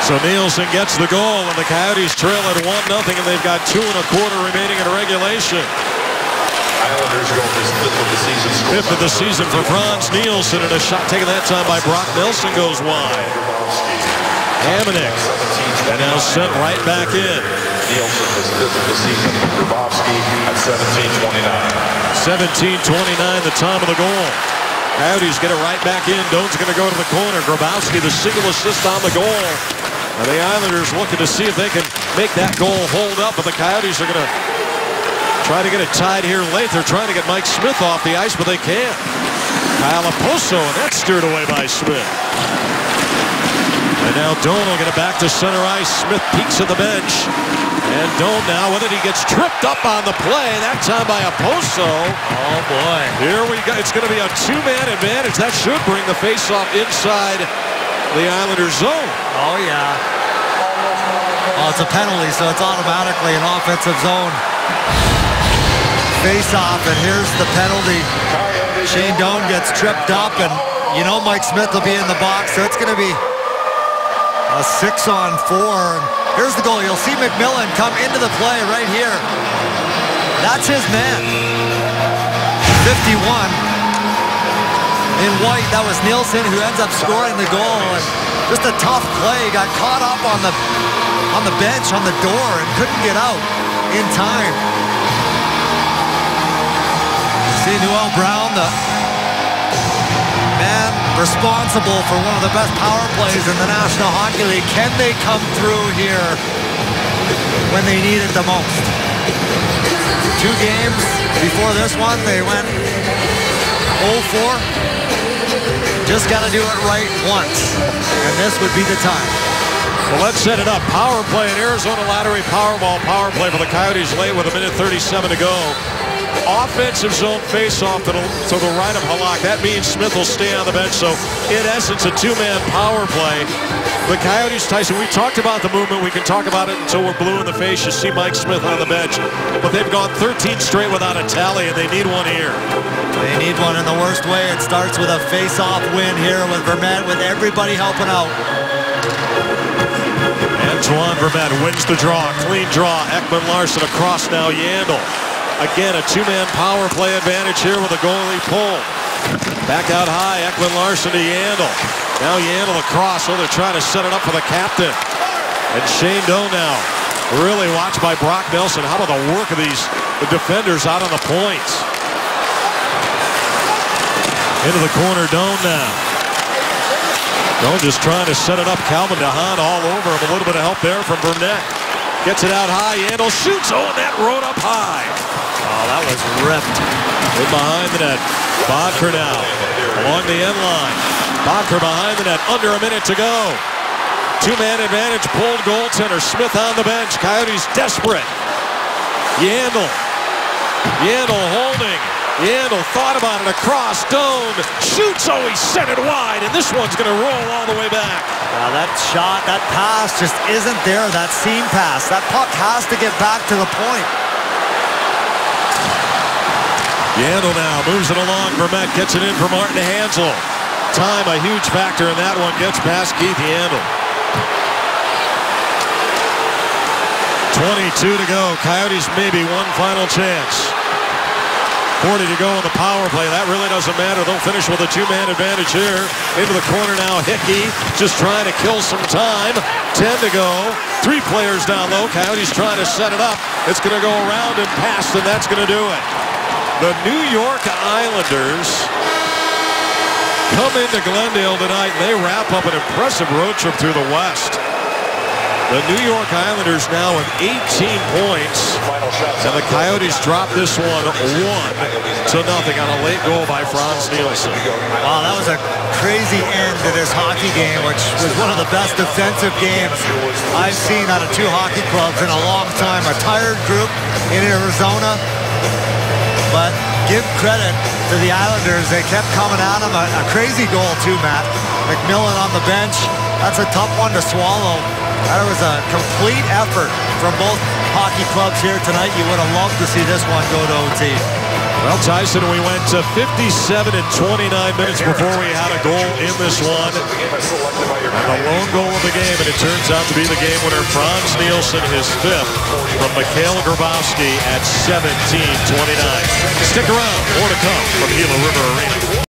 So Nielsen gets the goal, and the Coyotes trail at 1-0, and they've got 2 1/4 remaining in regulation.
Islanders go his 5th of the season.
5th of the season for Franz Nielsen, and a shot taken that time by Brock Nelson goes wide. Hamonic, and now sent right back in.
Nielsen is 5th of the season. Grabowski at 17:29.
17:29, the time of the goal. Coyotes get it right back in. Doan's going to go to the corner. Grabowski, the single assist on the goal. And the Islanders looking to see if they can make that goal hold up, but the Coyotes are going to try to get it tied here late. They're trying to get Mike Smith off the ice, but they can't. Kyle Oposo, and that's steered away by Smith. And now Doan will get it back to center ice. Smith peeks at the bench. And Doan now with it. He gets tripped up on the play. That time by Oposo.
Oh, boy.
Here we go. It's going to be a 2-man advantage. That should bring the faceoff inside the Islanders' zone.
Oh, yeah. Well, it's a penalty, so it's automatically an offensive zone face-off, and here's the penalty. Shane Doan gets tripped up, and you know Mike Smith will be in the box, so it's going to be A 6-on-4. Here's the goal. You'll see McMillan come into the play right here. That's his man. 51. In white, that was Nielsen who ends up scoring the goal. And just a tough play. Got caught up on the bench, on the door, and couldn't get out in time. See Noel Brown, the man responsible for one of the best power plays in the National Hockey League. Can they come through here when they need it the most? 2 games before this one, they went 0-4. Just got to do it right once, and this would be the time.
Well, let's set it up. Power play, an Arizona Lottery Powerball power play for the Coyotes late with 1:37 to go. Offensive zone face-off to the right of Halak. That means Smith will stay on the bench. So, in essence, a 2-man power play. The Coyotes, Tyson, we talked about the movement. We can talk about it until we're blue in the face. You see Mike Smith on the bench. But they've gone 13 straight without a tally, and they need one here.
They need one in the worst way. It starts with a face-off win here with Vermette, with everybody helping out.
Antoine Vermette wins the draw. Clean draw. Ekman Larsson across now. Yandel. Again, a 2-man power play advantage here with a goalie pulled. Back out high, Ekman Larsson to Yandel. Now Yandel across, so they're trying to set it up for the captain. And Shane Doe now, really watched by Brock Nelson. How about the work of the defenders out on the points? Into the corner, Doe now. Doe just trying to set it up. Calvin DeHaan all over him. A little bit of help there from Burnett. Gets it out high, Yandel shoots. Oh, and that rode up high.
Oh, that was ripped.
In behind the net. Bodker now along the end line. Bodker behind the net. Under a minute to go. 2-man advantage. Pulled goaltender. Smith on the bench. Coyotes desperate. Yandel. Yandel holding. Yandel thought about it. Across. Doan shoots. Oh, he sent it wide. And this one's going to roll all the way back.
Now that shot, that pass just isn't there. That seam pass. That puck has to get back to the point.
Yandel now moves it along. Vermette gets it in for Martin Hansel. Time a huge factor in that one. Gets past Keith Yandel. 22 to go. Coyotes maybe one final chance. 40 to go on the power play. That really doesn't matter. They'll finish with a 2-man advantage here. Into the corner now. Hickey just trying to kill some time. 10 to go. 3 players down low. Coyotes trying to set it up. It's going to go around and past, and that's going to do it. The New York Islanders come into Glendale tonight, and they wrap up an impressive road trip through the West. The New York Islanders now with 18 points, and the Coyotes drop this one 1-0 on a late goal by Frans Nielsen.
Wow, that was a crazy end to this hockey game, which was one of the best defensive games I've seen out of 2 hockey clubs in a long time. A tired group in Arizona. But give credit to the Islanders. They kept coming at them. A crazy goal too, Matt. McMillan on the bench. That's a tough one to swallow. That was a complete effort from both hockey clubs here tonight. You would have loved to see this one go to OT.
Well, Tyson, we went to 57 and 29 minutes before we had a goal in this one. And the lone goal of the game, and it turns out to be the game winner, Frans Nielsen, his 5th, from Mikhail Grabowski at 17:29. Stick around, more to come from Gila River Arena.